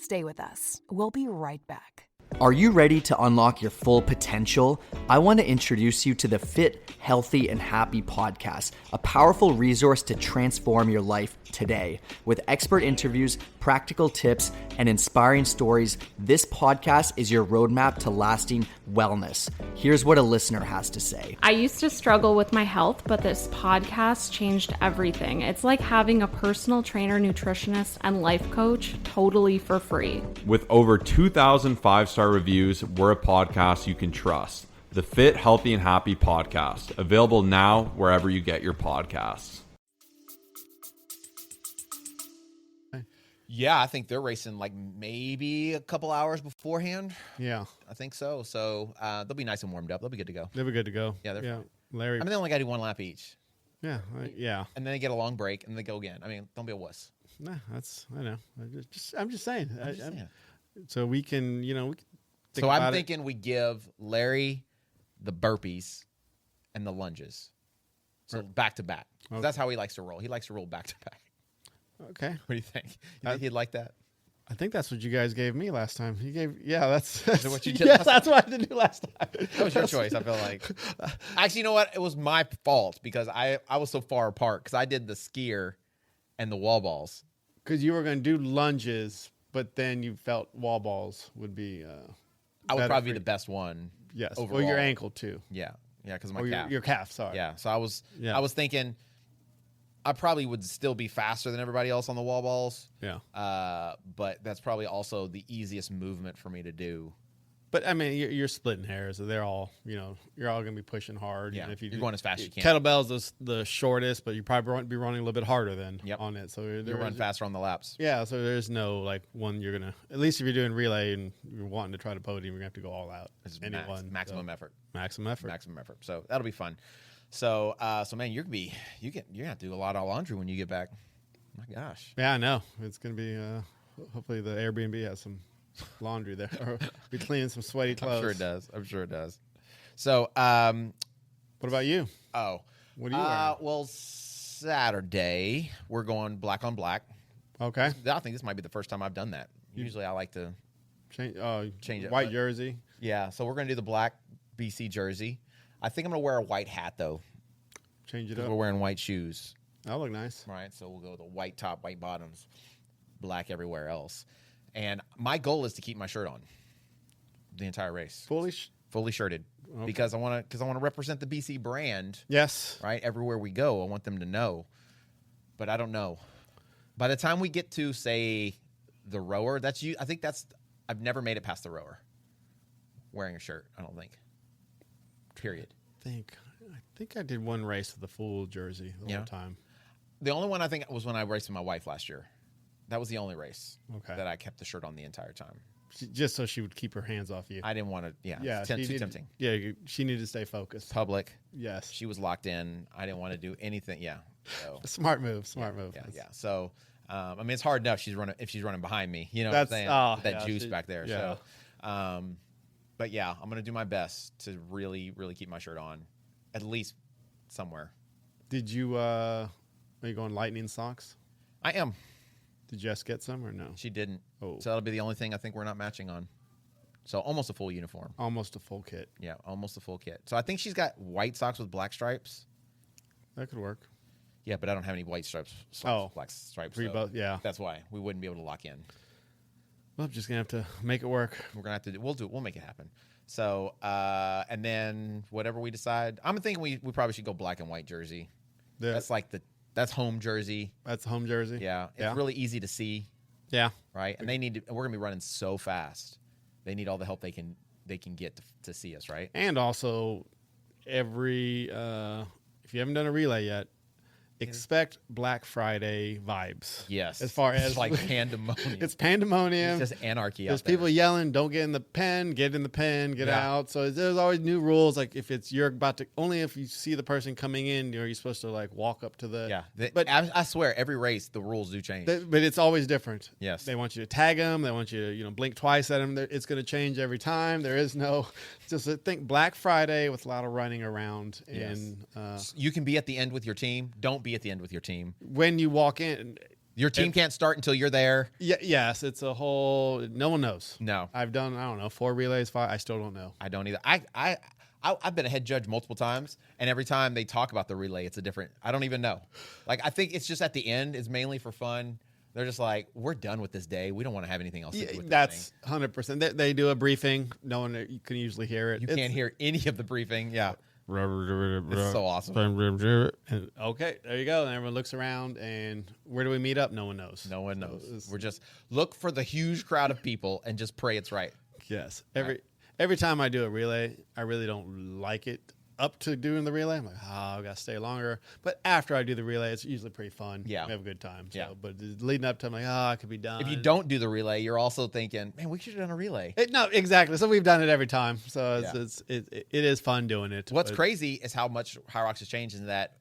S4: Stay with us. We'll be right back.
S6: Are you ready to unlock your full potential? I want to introduce you to the Fit, Healthy, and Happy podcast, a powerful resource to transform your life today. With expert interviews, practical tips, and inspiring stories, this podcast is your roadmap to lasting wellness. Here's what a listener has to say.
S7: I used to struggle with my health, but this podcast changed everything. It's like having a personal trainer, nutritionist, and life coach totally for free.
S8: With over 2,000 five-star reviews, we're a podcast you can trust. The Fit, Healthy, and Happy podcast, available now wherever you get your podcasts.
S2: Yeah, I think they're racing like maybe a couple hours beforehand.
S3: Yeah.
S2: I think so. So they'll be nice and warmed up. They'll be good to go.
S3: They'll be good to go.
S2: Yeah, they're fine.
S3: Larry.
S2: I mean, they only got to do one lap each.
S3: Yeah. Yeah.
S2: And then they get a long break and they go again. I mean, don't be a wuss.
S3: Nah, I know. I'm just saying.
S2: I'm just saying.
S3: So we can,
S2: So I'm thinking we give Larry the burpees and the lunges. So back to back.
S3: Okay.
S2: That's how he likes to roll. He likes to roll back to back.
S3: Okay.
S2: What do you think? You think he'd like that?
S3: I think that's what you guys gave me last time. That's
S2: what you did
S3: yes,
S2: last
S3: that's what I had to do last time.
S2: That was your choice, I feel like. Actually, you know what? It was my fault because I was so far apart because I did the skier and the wall balls.
S3: Because you were going to do lunges, but then you felt wall balls would be
S2: I would
S3: better
S2: probably be
S3: for
S2: the best one.
S3: Yes.
S2: Overall.
S3: Or your ankle too.
S2: Yeah, because of my
S3: Or
S2: calf.
S3: your calf, sorry.
S2: Yeah, so I was thinking I probably would still be faster than everybody else on the wall balls.
S3: Yeah.
S2: But that's probably also the easiest movement for me to do.
S3: But I mean, you're splitting hairs. So they're all, you're all going to be pushing hard.
S2: Yeah,
S3: And if
S2: you're going as fast as you can.
S3: Kettlebell's the shortest, but you probably won't be running a little bit harder then on it. So
S2: you run faster on the laps.
S3: Yeah, so there's no like one you're going to, at least if you're doing relay and you're wanting to try to podium, you're going to have to go all out.
S2: It's
S3: Maximum
S2: effort.
S3: Maximum effort.
S2: Maximum effort. So that'll be fun. So man, you're gonna have to do a lot of laundry when you get back. My gosh.
S3: Yeah, I know. It's gonna be. Hopefully, the Airbnb has some laundry there, or be cleaning some sweaty clothes.
S2: I'm sure it does. So,
S3: what about you?
S2: Oh,
S3: what are you wearing?
S2: Well, Saturday we're going black on black.
S3: Okay.
S2: I think this might be the first time I've done that. Usually, I like to
S3: change
S2: it.
S3: White jersey.
S2: Yeah, so we're gonna do the black BC jersey. I think I'm going to wear a white hat, though.
S3: Change it up.
S2: We're wearing white shoes.
S3: That'll look nice.
S2: Right, so we'll go with the white top, white bottoms, black everywhere else. And my goal is to keep my shirt on the entire race. Fully shirted. Okay. Because I want to represent the BC brand.
S3: Yes.
S2: Right, everywhere we go, I want them to know. But I don't know. By the time we get to, say, the rower, I've never made it past the rower wearing a shirt, I don't think. Period.
S3: I think I did one race with the full jersey the whole time.
S2: The only one I think was when I raced with my wife last year. That was the only race that I kept the shirt on the entire time.
S3: Just so she would keep her hands off you.
S2: I didn't want to. Yeah. Too tempting.
S3: Yeah. She needed to stay focused.
S2: Public.
S3: Yes.
S2: She was locked in. I didn't want to do anything. Yeah. So.
S3: Smart move.
S2: Yeah. So, I mean, it's hard enough if she's running behind me. You know what I'm saying? That juice back there. Yeah. So, but yeah, I'm going to do my best to really, really keep my shirt on, at least somewhere.
S3: Did you, are you going lightning socks?
S2: I am.
S3: Did Jess get some or no?
S2: She didn't.
S3: Oh.
S2: So that'll be the only thing I think we're not matching on. So almost a full uniform.
S3: Almost a full kit.
S2: Yeah, almost a full kit. So I think she's got white socks with black stripes.
S3: That could work.
S2: Yeah, but I don't have any white stripes. Black stripes.
S3: Both, yeah.
S2: That's why we wouldn't be able to lock in.
S3: Well, I'm just gonna have to make it work.
S2: We're gonna have to. We'll make it happen. So, and then whatever we decide, I'm thinking we probably should go black and white jersey. That's like that's home jersey.
S3: That's home jersey.
S2: Yeah, it's really easy to see.
S3: Yeah,
S2: right. And we're gonna be running so fast. They need all the help they can get to see us, right?
S3: And also, if you haven't done a relay yet, expect Black Friday vibes.
S2: Yes.
S3: As far as
S2: it's like pandemonium.
S3: It's pandemonium.
S2: It's just anarchy.
S3: There's people yelling, "Don't get in the pen, get in the pen, get out." So there's always new rules. Like if you're about to, only if you see the person coming in, you're supposed to like walk up to the.
S2: Yeah. But I swear, every race the rules do change.
S3: But it's always different.
S2: Yes.
S3: They want you to tag them. They want you to blink twice at them. It's going to change every time. There is no. Just think Black Friday with a lot of running around. And
S2: you can be at the end with your team. Don't be at the end with your team.
S3: When you walk in,
S2: Your team can't start until you're there.
S3: Yeah, yes, it's a whole. No one knows.
S2: No,
S3: I've done, I don't know, 4 relays, 5. I still don't know.
S2: I don't either. I've been a head judge multiple times, and every time they talk about the relay, it's a different. I don't even know. Like, I think it's just at the end is mainly for fun. They're just like, we're done with this day. We don't want to have anything else to do with
S3: that's
S2: this thing.
S3: 100%. They do a briefing. No one, you can usually hear it.
S2: You can't hear any of the briefing. Yeah. It's so awesome.
S3: And, okay, there you go. And everyone looks around, and where do we meet up? No one knows.
S2: No one knows. We're just look for the huge crowd of people and just pray it's right.
S3: Yes. Every time I do a relay, I really don't like it. Up to doing the relay, I'm like, I've got to stay longer. But after I do the relay, it's usually pretty fun.
S2: Yeah.
S3: We have a good time. So,
S2: yeah.
S3: But leading up to, I'm like, I could be done.
S2: If you don't do the relay, you're also thinking, man, we should have done a relay.
S3: No, exactly. So we've done it every time. So it is fun doing it.
S2: What's crazy is how much HYROX has changed in that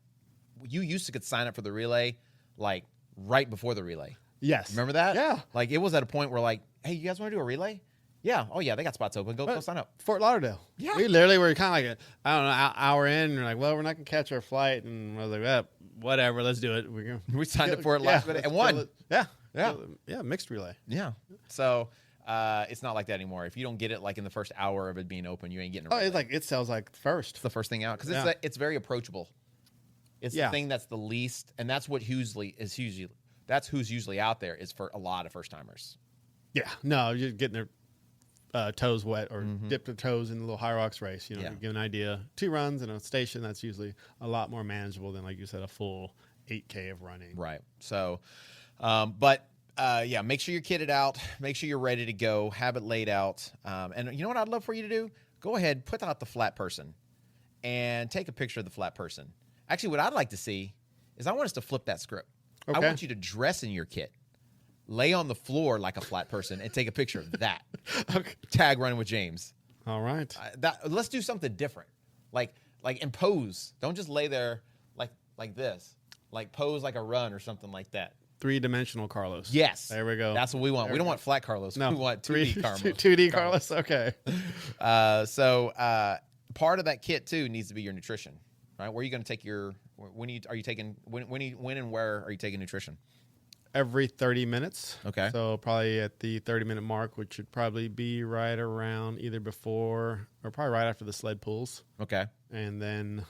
S2: you used to could sign up for the relay like right before the relay.
S3: Yes.
S2: Remember that?
S3: Yeah.
S2: Like it was at a point where like, hey, you guys want to do a relay? Yeah. Oh, yeah. They got spots open. Go sign up.
S3: Fort Lauderdale.
S2: Yeah.
S3: We literally were kind of like, I don't know, hour in. And we're like, well, we're not going to catch our flight. And I was like, whatever, let's do it.
S2: We signed up for it last minute and won.
S3: Yeah.
S2: Yeah.
S3: Yeah. Mixed relay.
S2: Yeah. So it's not like that anymore. If you don't get it like in the first hour of it being open, you ain't getting it.
S3: Oh, it's like it sells like first.
S2: It's the first thing out because it's very approachable. It's the thing that's the least, and that's what that's who's usually out there is for a lot of first timers.
S3: Yeah. No, you're getting their toes wet or dip their toes in the little HYROX race. You know, give an idea. 2 runs in a station, that's usually a lot more manageable than, like you said, a full 8K of running.
S2: Right. So, make sure you're kitted out. Make sure you're ready to go. Have it laid out. And you know what I'd love for you to do? Go ahead, put out the flat person and take a picture of the flat person. Actually, what I'd like to see is I want us to flip that script.
S3: Okay.
S2: I want you to dress in your kit. Lay on the floor like a flat person and take a picture of that.
S3: Okay.
S2: Tag running with James.
S3: All right.
S2: Let's do something different. Like impose. Don't just lay there like this. Like pose like a run or something like that.
S3: 3-dimensional Carlos.
S2: Yes.
S3: There we go.
S2: That's what we want. We don't want flat Carlos.
S3: No.
S2: We want 2D Carlos.
S3: 2D Carlos. Okay.
S2: So part of that kit too needs to be your nutrition. Right? Where are you going to take your when and where are you taking nutrition?
S3: Every 30 minutes.
S2: Okay.
S3: So probably at the 30-minute mark, which should probably be right around either before or probably right after the sled pulls.
S2: Okay.
S3: And then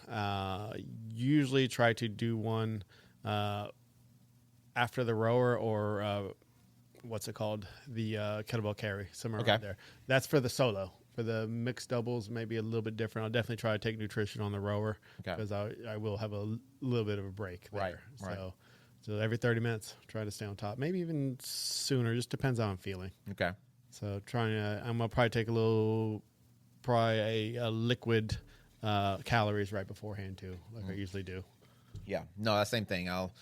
S3: usually try to do one after the rower or what's it called? The kettlebell carry, somewhere around there. That's for the solo. For the mixed doubles, maybe a little bit different. I'll definitely try to take nutrition on the rower because I will have a little bit of a break there.
S2: Right.
S3: So every 30 minutes, try to stay on top. Maybe even sooner. Just depends on how I'm feeling.
S2: Okay.
S3: So I'm gonna probably take a liquid calories right beforehand too, like I usually do.
S2: Yeah. No, that same thing. I'll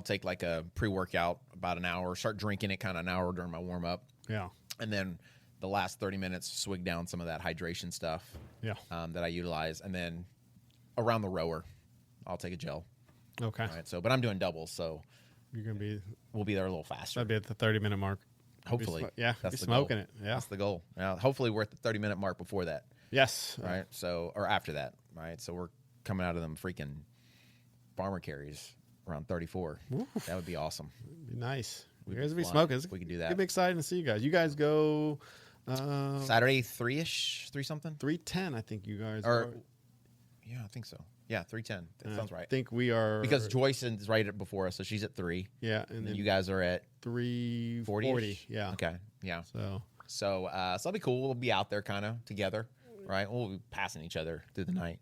S2: take like a pre-workout about an hour. Start drinking it kind of an hour during my warm up.
S3: Yeah.
S2: And then the last 30 minutes, swig down some of that hydration stuff.
S3: Yeah.
S2: That I utilize, and then around the rower, I'll take a gel.
S3: Okay.
S2: All right. So, but I'm doing doubles, so we'll be there a little faster.
S3: That'd be at the 30-minute mark.
S2: Hopefully.
S3: That's
S2: the
S3: smoking
S2: goal.
S3: it. Yeah.
S2: That's the goal. Now, hopefully we're at the 30-minute mark before that.
S3: Yes.
S2: Right. So, or after that. Right. So we're coming out of them freaking farmer carries around 34. Oof. That would be awesome.
S3: It'd be nice. You guys would be smoking.
S2: We could do that.
S3: It'd be exciting to see you guys. You guys go
S2: Saturday 3-ish, 3 something.
S3: 3:10. I think you guys
S2: are. Yeah, I think so. Yeah, 3:10. That sounds right.
S3: I think we are
S2: because Joyce is right before us, so she's at 3.
S3: Yeah,
S2: and then you guys are at
S3: 3:40. Yeah.
S2: Okay. Yeah.
S3: So
S2: that'll be cool. We'll be out there kind of together, right? We'll be passing each other through the night.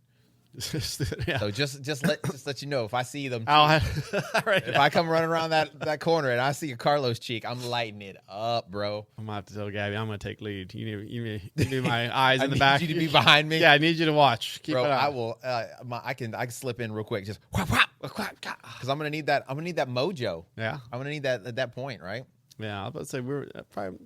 S3: Yeah.
S2: So just let you know if I see them.
S3: If
S2: I come running around that corner and I see a Carlos cheek, I'm lighting it up, bro.
S3: I'm gonna have to tell Gabby I'm gonna take lead. You need my eyes in the back.
S2: I need you to be behind me.
S3: Yeah, I need you to watch. Keep
S2: bro,
S3: it on.
S2: I will. I can slip in real quick, just because I'm gonna need that. I'm gonna need that mojo.
S3: Yeah,
S2: I'm gonna need that at that point, right?
S3: Yeah, I was about to say we're probably.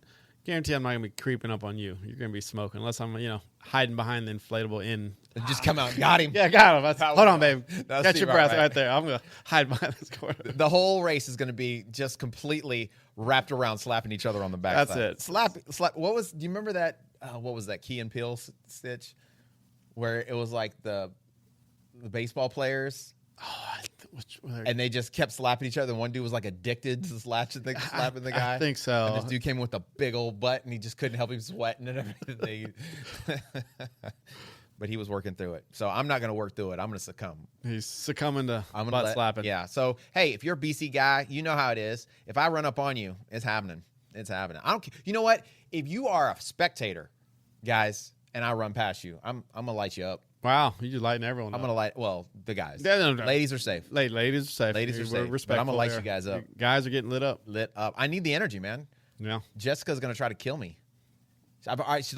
S3: Guarantee I'm not gonna be creeping up on you. You're gonna be smoking unless I'm, hiding behind the inflatable in.
S2: Just come out, got him.
S3: Yeah, got him. Hold on, babe. Catch your breath right there. I'm gonna hide behind this corner.
S2: The whole race is gonna be just completely wrapped around slapping each other on the back.
S3: That's it.
S2: Slap. What was? Do you remember that? What was that Key and Peele stitch, where it was like the baseball players?
S3: Oh,
S2: And they just kept slapping each other. And one dude was like addicted to slapping the guy.
S3: I think so.
S2: And this dude came with a big old butt, and he just couldn't help him sweating and everything. But he was working through it. So I'm not going to work through it. I'm going to succumb.
S3: He's succumbing to
S2: I'm
S3: butt slapping.
S2: Yeah. So, hey, if you're a BC guy, you know how it is. If I run up on you, it's happening. It's happening. I don't care. You know what? If you are a spectator, guys, and I run past you, I'm going to light you up.
S3: Wow, you just lighting everyone up.
S2: I'm going to light, well, the guys.
S3: No.
S2: Ladies are safe.
S3: Ladies are safe.
S2: Ladies are safe. But
S3: Respectful
S2: I'm going to light
S3: there.
S2: you guys up.
S3: Guys are getting lit up.
S2: Lit up. I need the energy, man.
S3: Yeah.
S2: Jessica's going to try to kill me. All right, she's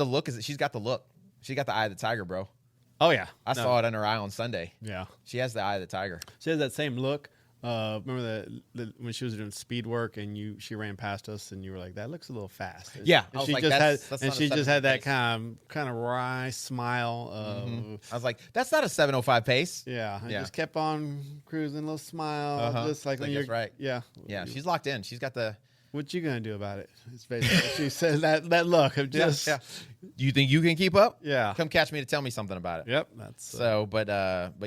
S2: got the look. She got the eye of the tiger, bro.
S3: Oh, yeah.
S2: I saw it in her eye on Sunday.
S3: Yeah.
S2: She has the eye of the tiger.
S3: She has that same look. Remember when she was doing speed work and she ran past us and you were like, that looks a little fast.
S2: Yeah.
S3: And
S2: I was
S3: she
S2: like,
S3: just
S2: that's
S3: had,
S2: not
S3: and
S2: a
S3: she just had that
S2: 705
S3: kind of wry smile.
S2: I was like, that's not a 705 pace.
S3: Yeah. And
S2: Yeah.
S3: just kept on cruising, a little smile. Just like
S2: I
S3: when
S2: think
S3: you're
S2: that's right.
S3: Yeah.
S2: Yeah, she's locked in. She's got the.
S3: What you gonna do about it? It's basically she said that look of just
S2: Yeah. Do you think you can keep up?
S3: Yeah.
S2: Come catch me to tell me something about it.
S3: Yep. That's
S2: So, but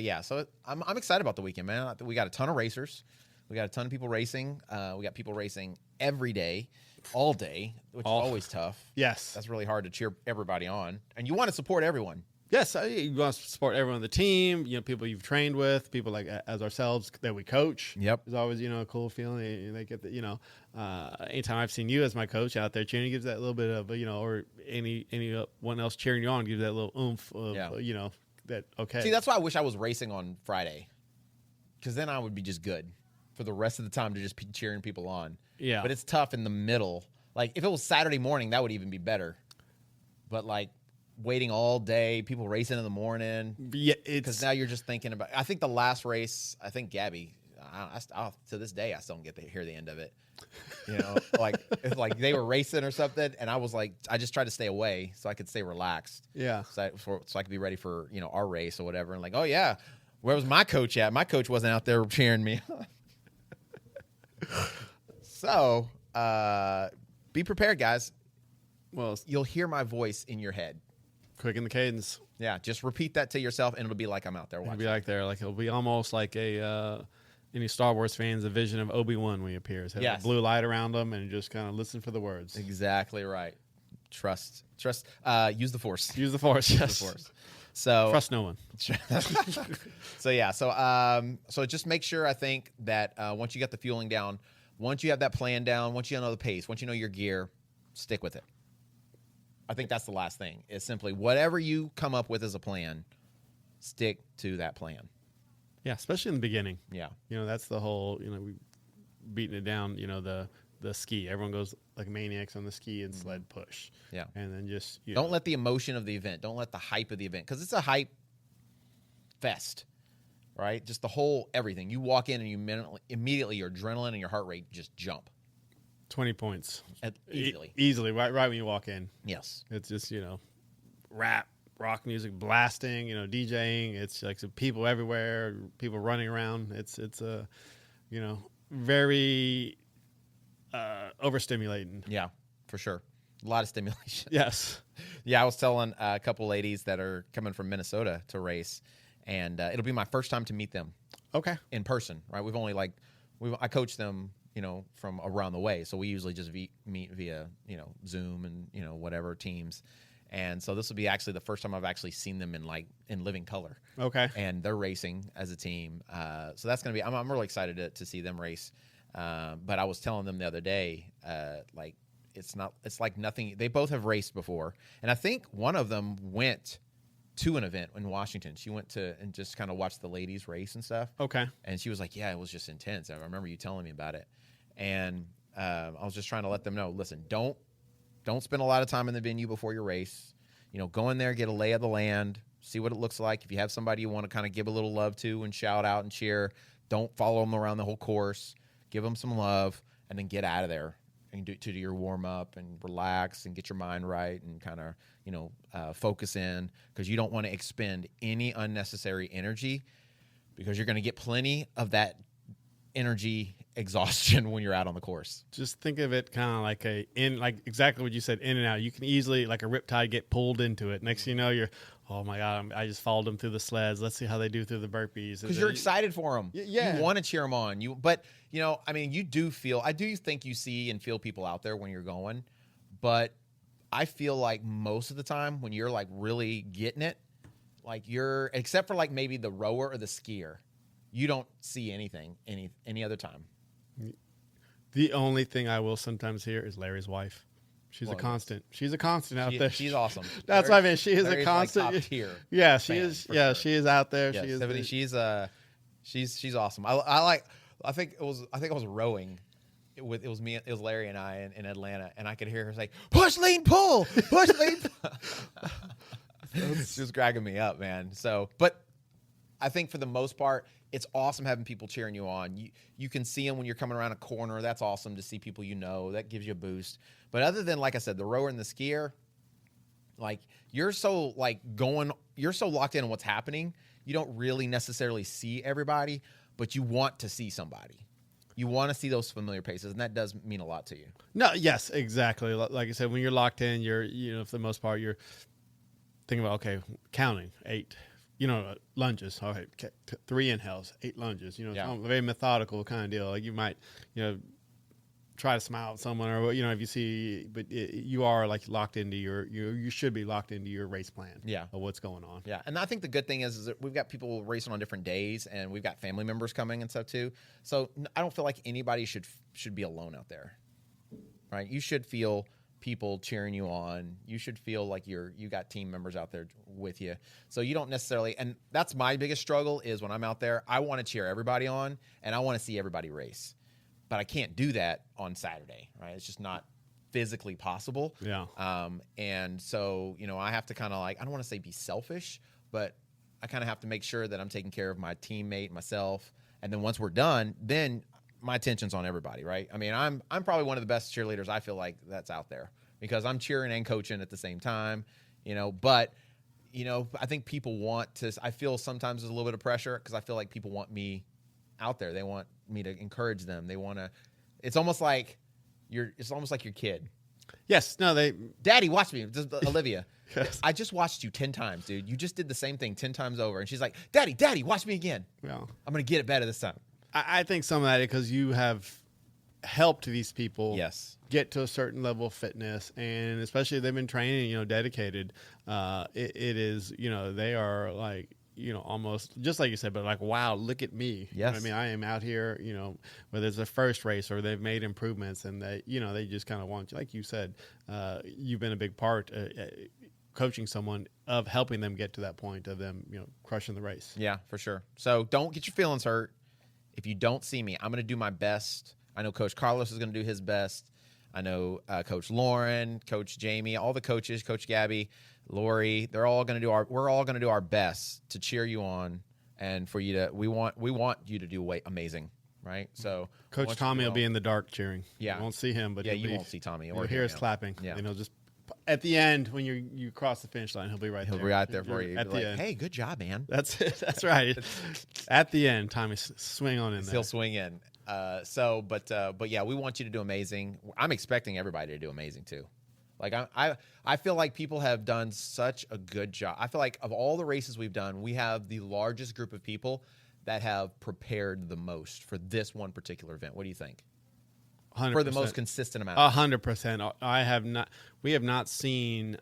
S2: yeah. So I'm excited about the weekend, man. We got a ton of racers. We got a ton of people racing. We got people racing every day, all day, which is always tough.
S3: yes.
S2: That's really hard to cheer everybody on, and you want to support everyone.
S3: Yes, you want to support everyone on the team. You know, people you've trained with, people like as ourselves that we coach.
S2: Yep.
S3: It's always a cool feeling. They get the anytime I've seen you as my coach out there cheering, gives that little bit of or anyone else cheering you on gives that little oomph of that okay.
S2: See, that's why I wish I was racing on Friday, because then I would be just good for the rest of the time to just be cheering people on.
S3: Yeah.
S2: But it's tough in the middle. Like if it was Saturday morning, that would even be better. But like waiting all day, people racing in the morning.
S3: Yeah,
S2: because now you're just thinking about. I think the last race, I think Gabby. To this day, I still don't get to hear the end of it. It's like they were racing or something, and I was like, I just tried to stay away so I could stay relaxed.
S3: Yeah.
S2: So I could be ready for our race or whatever. And like, oh yeah, where was my coach at? My coach wasn't out there cheering me. So, be prepared, guys.
S3: Well,
S2: You'll hear my voice in your head.
S3: quick in the cadence.
S2: Yeah, just repeat that to yourself, and it'll be like I'm out there watching.
S3: It'll be almost like any Star Wars fans, a vision of Obi-Wan when he appears. Have
S2: Yes.
S3: a blue light around him and just kind of listen for the words.
S2: Exactly right. Trust. Use the Force.
S3: Use the Force.
S2: Use
S3: Yes.
S2: the Force. So
S3: Trust no one.
S2: So yeah. So just make sure, I think, that once you get the fueling down, once you have that plan down, once you know the pace, once you know your gear, stick with it. I think that's the last thing. Is simply whatever you come up with as a plan, stick to that plan.
S3: Yeah, especially in the beginning.
S2: Yeah.
S3: That's the whole, we beating it down, the ski. Everyone goes like maniacs on the ski and sled push.
S2: Yeah.
S3: And then just,
S2: Don't let the emotion of the event, don't let the hype of the event, because it's a hype fest, right? Just the whole everything. You walk in and you immediately your adrenaline and your heart rate just jump.
S3: 20 points.
S2: Easily.
S3: Easily, right when you walk in.
S2: Yes.
S3: It's just, rap, rock music blasting, DJing. It's like some people everywhere, people running around. It's a, very overstimulating.
S2: Yeah, for sure. A lot of stimulation.
S3: Yes.
S2: Yeah, I was telling a couple ladies that are coming from Minnesota to race, and it'll be my first time to meet them.
S3: Okay.
S2: In person, right? I coach them, from around the way. So we usually just meet via, Zoom and, whatever, Teams. And so this will be actually the first time I've actually seen them in living color.
S3: Okay.
S2: And they're racing as a team. So that's going to be, I'm really excited to see them race. But I was telling them the other day, it's like nothing. They both have raced before. And I think one of them went to an event in Washington. She went to and just kind of watched the ladies race and stuff.
S3: Okay.
S2: And she was like, yeah, it was just intense. I remember you telling me about it. And I was just trying to let them know, listen, don't spend a lot of time in the venue before your race. Go in there, get a lay of the land, see what it looks like. If you have somebody you want to kind of give a little love to and shout out and cheer, don't follow them around the whole course. Give them some love, and then get out of there and do your warm up and relax and get your mind right and kind of focus in, because you don't want to expend any unnecessary energy, because you're going to get plenty of that energy exhaustion when you're out on the course.
S3: Just think of it kind of like exactly what you said, in and out. You can easily, like a riptide, get pulled into it. Next thing you know, you're Oh my God! I just followed them through the sleds. Let's see how they do through the burpees.
S2: Because you're excited for them.
S3: Yeah.
S2: You want to cheer them on. But I mean, you do feel. I do think you see and feel people out there when you're going, but I feel like most of the time when you're like really getting it, like except for like maybe the rower or the skier, you don't see anything any other time.
S3: The only thing I will sometimes hear is Larry's wife. She's a constant. She's a constant out there.
S2: She's awesome.
S3: That's what I mean. She is
S2: Larry's
S3: a constant.
S2: like top tier.
S3: Yeah, she
S2: fan,
S3: is.
S2: for
S3: Yeah,
S2: sure.
S3: she is out there.
S2: Yeah,
S3: she is.
S2: Stephanie, she's awesome. I think I was rowing. It was me. It was Larry and I in Atlanta, and I could hear her say, "Push, lean, pull, push, lean." She was cracking me up, man. So, but I think for the most part, it's awesome having people cheering you on. You can see them when you're coming around a corner. That's awesome to see people that gives you a boost. But other than, like I said, the rower and the skier, like you're so locked in on what's happening. You don't really necessarily see everybody, but you want to see somebody. You want to see those familiar faces, and that does mean a lot to you.
S3: No, yes, exactly. Like I said, when you're locked in, for the most part, you're thinking about, okay, counting 8, lunges. All right, 3 inhales, 8 lunges. It's a very methodical kind of deal. Like you might, try to smile at someone, or if you see, but you are like locked into you should be locked into your race plan. Of what's going on.
S2: Yeah, and I think the good thing is that we've got people racing on different days, and we've got family members coming and stuff too. So I don't feel like anybody should be alone out there, right? You should feel people cheering you on. You should feel like you got team members out there with you. So you don't necessarily, and that's my biggest struggle is when I'm out there, I want to cheer everybody on, and I want to see everybody race. But I can't do that on Saturday, right? It's just not physically possible.
S3: Yeah.
S2: And so, I have to kind of I don't want to say be selfish, but I kind of have to make sure that I'm taking care of my teammate, myself. And then once we're done, then my attention's on everybody, right? I mean, I'm probably one of the best cheerleaders I feel like that's out there because I'm cheering and coaching at the same time, but I think people I feel sometimes there's a little bit of pressure because I feel like people want me out there. They want me to encourage them. They want to. It's almost like your kid.
S3: Yes. No.
S2: Daddy, watch me. Olivia.
S3: Yes.
S2: I just watched you 10 times, dude. You just did the same thing 10 times over, and she's like, Daddy, watch me again.
S3: Yeah.
S2: I'm gonna get it better this time.
S3: I think some of that is because you have helped these people.
S2: Yes.
S3: Get to a certain level of fitness, and especially if they've been training, dedicated. It is, they are like. Almost just like you said, but like, wow, look at me.
S2: Yes.
S3: I mean, I am out here, whether it's their first race or they've made improvements and they just kind of want, like you said, you've been a big part coaching someone of helping them get to that point of them, crushing the race.
S2: Yeah, for sure. So don't get your feelings hurt. If you don't see me, I'm going to do my best. I know Coach Carlos is going to do his best. I know Coach Lauren, Coach Jamie, all the coaches, Coach Gabby, Lori, we're all going to do our best to cheer you on and for you to, we want you to do amazing, right? So
S3: Coach Tommy will be in the dark cheering.
S2: Yeah.
S3: You won't see him, but
S2: you won't see Tommy.
S3: You'll hear us clapping.
S2: Yeah.
S3: Just at the end when you cross the finish line, he'll be right there.
S2: He'll be right there for you.
S3: At the end.
S2: Hey, good job, man.
S3: That's it. That's right. At the end, Tommy, swing on in there.
S2: He'll swing in. But yeah, we want you to do amazing. I'm expecting everybody to do amazing too. Like I feel like people have done such a good job. I feel like of all the races we've done, we have the largest group of people that have prepared the most for this one particular event. What do you think?
S3: 100%.
S2: For the most consistent amount.
S3: 100%. We have not seen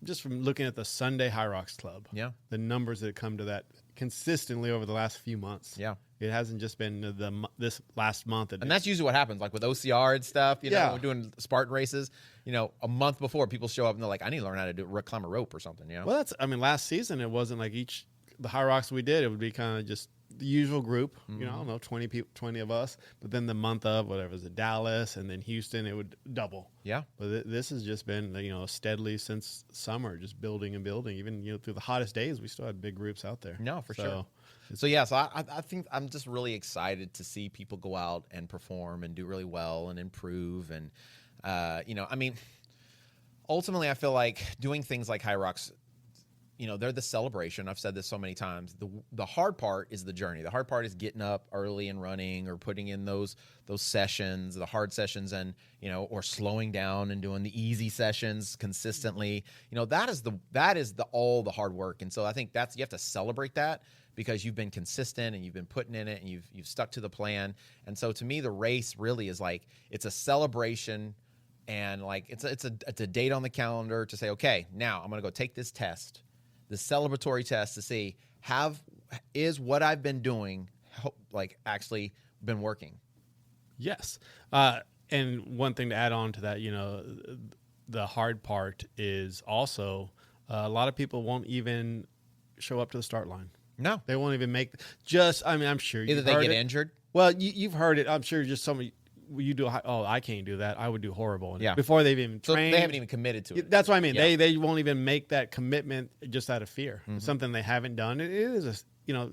S3: just from looking at the Sunday HYROX Club.
S2: Yeah.
S3: The numbers that come to that consistently over the last few months.
S2: Yeah.
S3: It hasn't just been this last month.
S2: And that's usually what happens, like with OCR and stuff. We're doing Spartan races. A month before, people show up and they're like, "I need to learn how to climb a rope or something."
S3: Well, last season it wasn't like the HYROX we did. It would be kind of just the usual group. I don't know, 20 people, 20 of us. But then the month of whatever was it, Dallas and then Houston, it would double. Yeah. But this has just been steadily since summer, just building and building. Even through the hottest days, we still had big groups out there.
S2: No, for sure. So I think I'm just really excited to see people go out and perform and do really well and improve. And, ultimately I feel like doing things like HYROX, they're the celebration. I've said this so many times. The hard part is the journey. The hard part is getting up early and running, or putting in those sessions, the hard sessions, and or slowing down and doing the easy sessions consistently. That is all the hard work. And so I think you have to celebrate that, because you've been consistent and you've been putting in it and you've stuck to the plan. And so to me, the race really is like, it's a celebration, and like it's a date on the calendar to say, okay, now I'm going to go take this test, the celebratory test, to see is what I've been doing like actually been working.
S3: Yes. And one thing to add on to that, the hard part is also a lot of people won't even show up to the start line.
S2: No,
S3: they won't even make. I'm sure
S2: either they get injured.
S3: Well, you've heard it. I'm sure just somebody. You do. I can't do that. I would do horrible.
S2: Yeah.
S3: Before they've even trained,
S2: they haven't even committed to it.
S3: That's what I mean.
S2: Yeah.
S3: They won't even make that commitment just out of fear.
S2: Mm-hmm.
S3: Something they haven't done. It is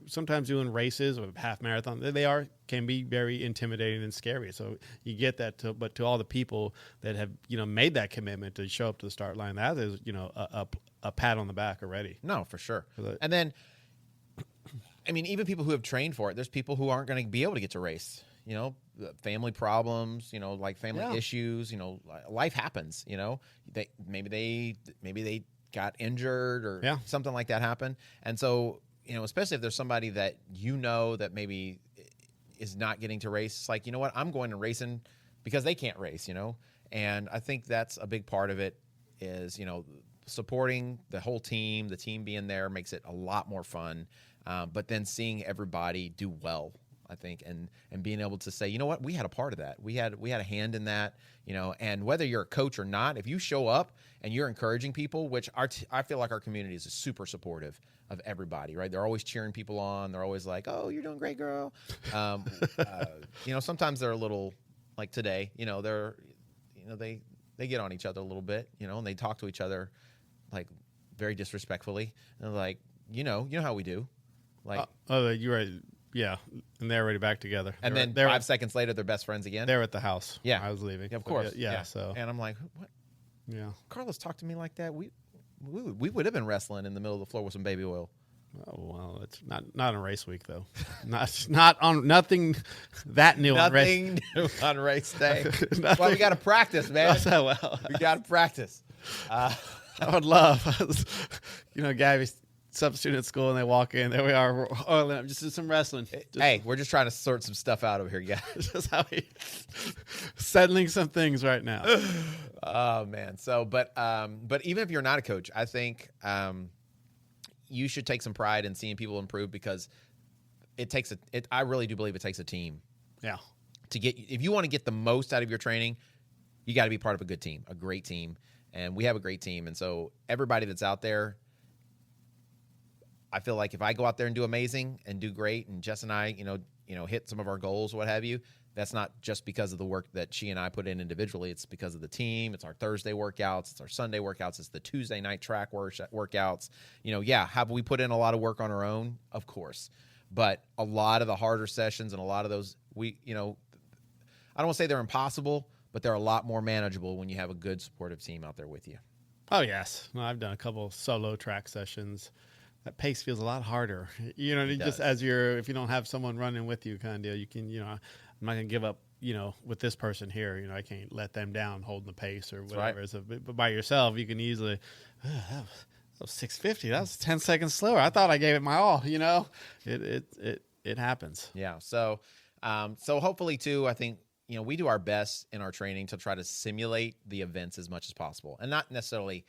S3: sometimes doing races or half marathon, can be very intimidating and scary. So you get that. But to all the people that have made that commitment to show up to the start line, that is a pat on the back already.
S2: No, for sure. And then, I mean, even people who have trained for it, there's people who aren't going to be able to get to race. Family problems, like family issues, life happens, maybe they got injured or something like that happened. And so, especially if there's somebody that that maybe is not getting to race, it's like, what, I'm going to racing because they can't race, And I think that's a big part of it is, supporting the whole team, the team being there makes it a lot more fun. But then seeing everybody do well, I think, and being able to say, what, we had a part of that. We had a hand in that, and whether you're a coach or not, if you show up and you're encouraging people, which I feel like our community is super supportive of everybody, right? They're always cheering people on. They're always like, oh, you're doing great, girl. Sometimes they're a little like today, they get on each other a little bit, and they talk to each other like very disrespectfully. And they're like, you know how we do. Like,
S3: you're right. Yeah, and they're already back together.
S2: And then 5 seconds later, they're best friends again.
S3: They're at the house.
S2: Yeah,
S3: I was leaving.
S2: Yeah, of course.
S3: Yeah. So,
S2: and I'm like, what?
S3: Yeah,
S2: Carlos talked to me like that. We would have been wrestling in the middle of the floor with some baby oil.
S3: Oh, well, it's not on race week though. not on nothing that new.
S2: Nothing new on race day. Well, we got to practice, man.
S3: Well,
S2: we got to practice.
S3: I would love, Gabby's substitute at school, and they walk in. There we are. We're oiling up. Just did some wrestling.
S2: Hey, we're just trying to sort some stuff out over here, guys.
S3: Just how settling some things right now.
S2: Oh man. So, but even if you're not a coach, I think you should take some pride in seeing people improve, because I really do believe it takes a team.
S3: Yeah.
S2: If you want to get the most out of your training, you got to be part of a good team, a great team. And we have a great team. And so everybody that's out there, I feel like if I go out there and do amazing and do great, and Jess and I, hit some of our goals, what have you, that's not just because of the work that she and I put in individually. It's because of the team. It's our Thursday workouts. It's our Sunday workouts. It's the Tuesday night track workouts. Have we put in a lot of work on our own? Of course. But a lot of the harder sessions and a lot of those, I don't want to say they're impossible, but they're a lot more manageable when you have a good supportive team out there with you.
S3: Oh, yes. No, I've done a couple solo track sessions. That pace feels a lot harder. Just if you don't have someone running with you kind of deal, you can, I'm not going to give up, with this person here, I can't let them down holding the pace or whatever. Right. So, but by yourself, you can easily, that was 650. That was 10 seconds slower. I thought I gave it my all, it happens.
S2: Yeah. So hopefully too, I think, we do our best in our training to try to simulate the events as much as possible, and not necessarily,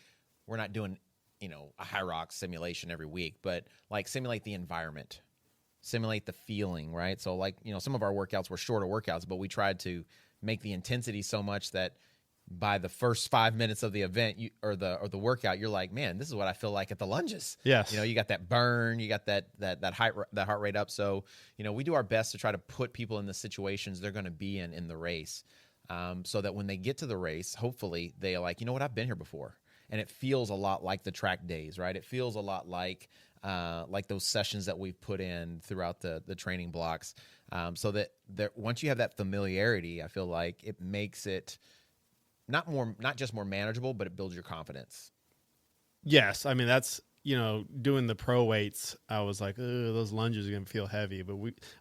S2: we're not doing, a HYROX simulation every week, but like simulate the environment, simulate the feeling, right? So like, some of our workouts were shorter workouts, but we tried to make the intensity so much that by the first 5 minutes of the event or the workout, you're like, man, this is what I feel like at the lunges.
S3: Yes.
S2: You got that burn, you got that heart rate up. So, we do our best to try to put people in the situations they're going to be in the race. So that when they get to the race, hopefully they're like, you know what, I've been here before. And it feels a lot like the track days, right? It feels a lot like those sessions that we've put in throughout the training blocks. So that once you have that familiarity, I feel like it makes it not just more manageable, but it builds your confidence.
S3: Yes. I mean, that's doing the pro weights, I was like, those lunges are going to feel heavy. But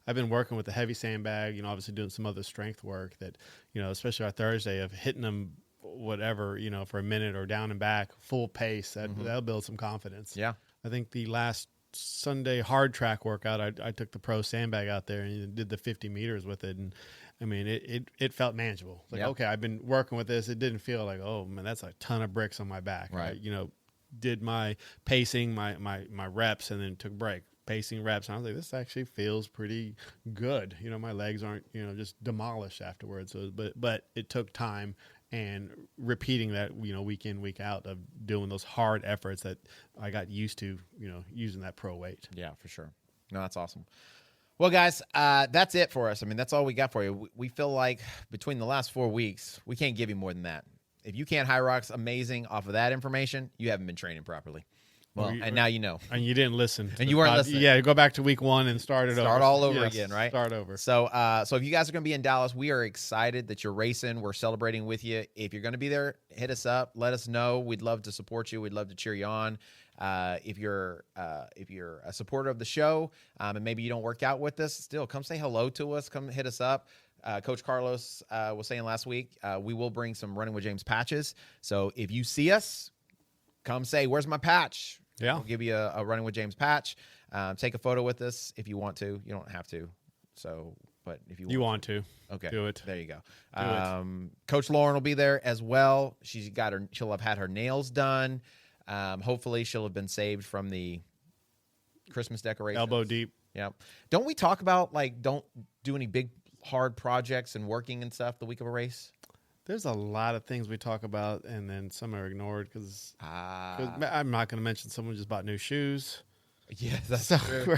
S3: I've been working with the heavy sandbag, obviously doing some other strength work that, especially our Thursday of hitting them, whatever, for a minute or down and back, full pace, that'll build some confidence.
S2: Yeah.
S3: I think the last Sunday hard track workout, I took the pro sandbag out there and did the 50 meters with it. And I mean, it felt manageable. Like, okay, I've been working with this. It didn't feel like, oh man, that's a ton of bricks on my back.
S2: Right.
S3: Did my pacing, my reps, and then took a break. Pacing reps. And I was like, this actually feels pretty good. My legs aren't, just demolished afterwards. So, but it took time and repeating that, week in, week out of doing those hard efforts that I got used to, using that pro weight.
S2: Yeah, for sure. No, that's awesome. Well, guys, that's it for us. I mean, that's all we got for you. We feel like between the last 4 weeks, we can't give you more than that. If you can't HYROX amazing off of that information, you haven't been training properly. Well, and now you know.
S3: And you didn't listen.
S2: And you weren't listening.
S3: Yeah, go back to week 1 and start
S2: all over again, right?
S3: Start over.
S2: So if you guys are going to be in Dallas, we are excited that you're racing. We're celebrating with you. If you're going to be there, hit us up. Let us know. We'd love to support you. We'd love to cheer you on. If you're a supporter of the show and maybe you don't work out with us, still come say hello to us. Come hit us up. Coach Carlos was saying last week, we will bring some Running with James patches. So if you see us, come say, where's my patch?
S3: Yeah.
S2: We'll give you a Running with James patch. Take a photo with us if you want to. You don't have to. So, but if you
S3: want to.
S2: Okay.
S3: Do it.
S2: There you go. Coach Lauren will be there as well. She'll have had her nails done. Hopefully she'll have been saved from the Christmas decorations.
S3: Elbow deep.
S2: Yeah. Don't we talk about don't do any big hard projects and working and stuff the week of a race?
S3: There's a lot of things we talk about, and then some are ignored because I'm not going to mention someone just bought new shoes.
S2: Yeah, that's
S3: true.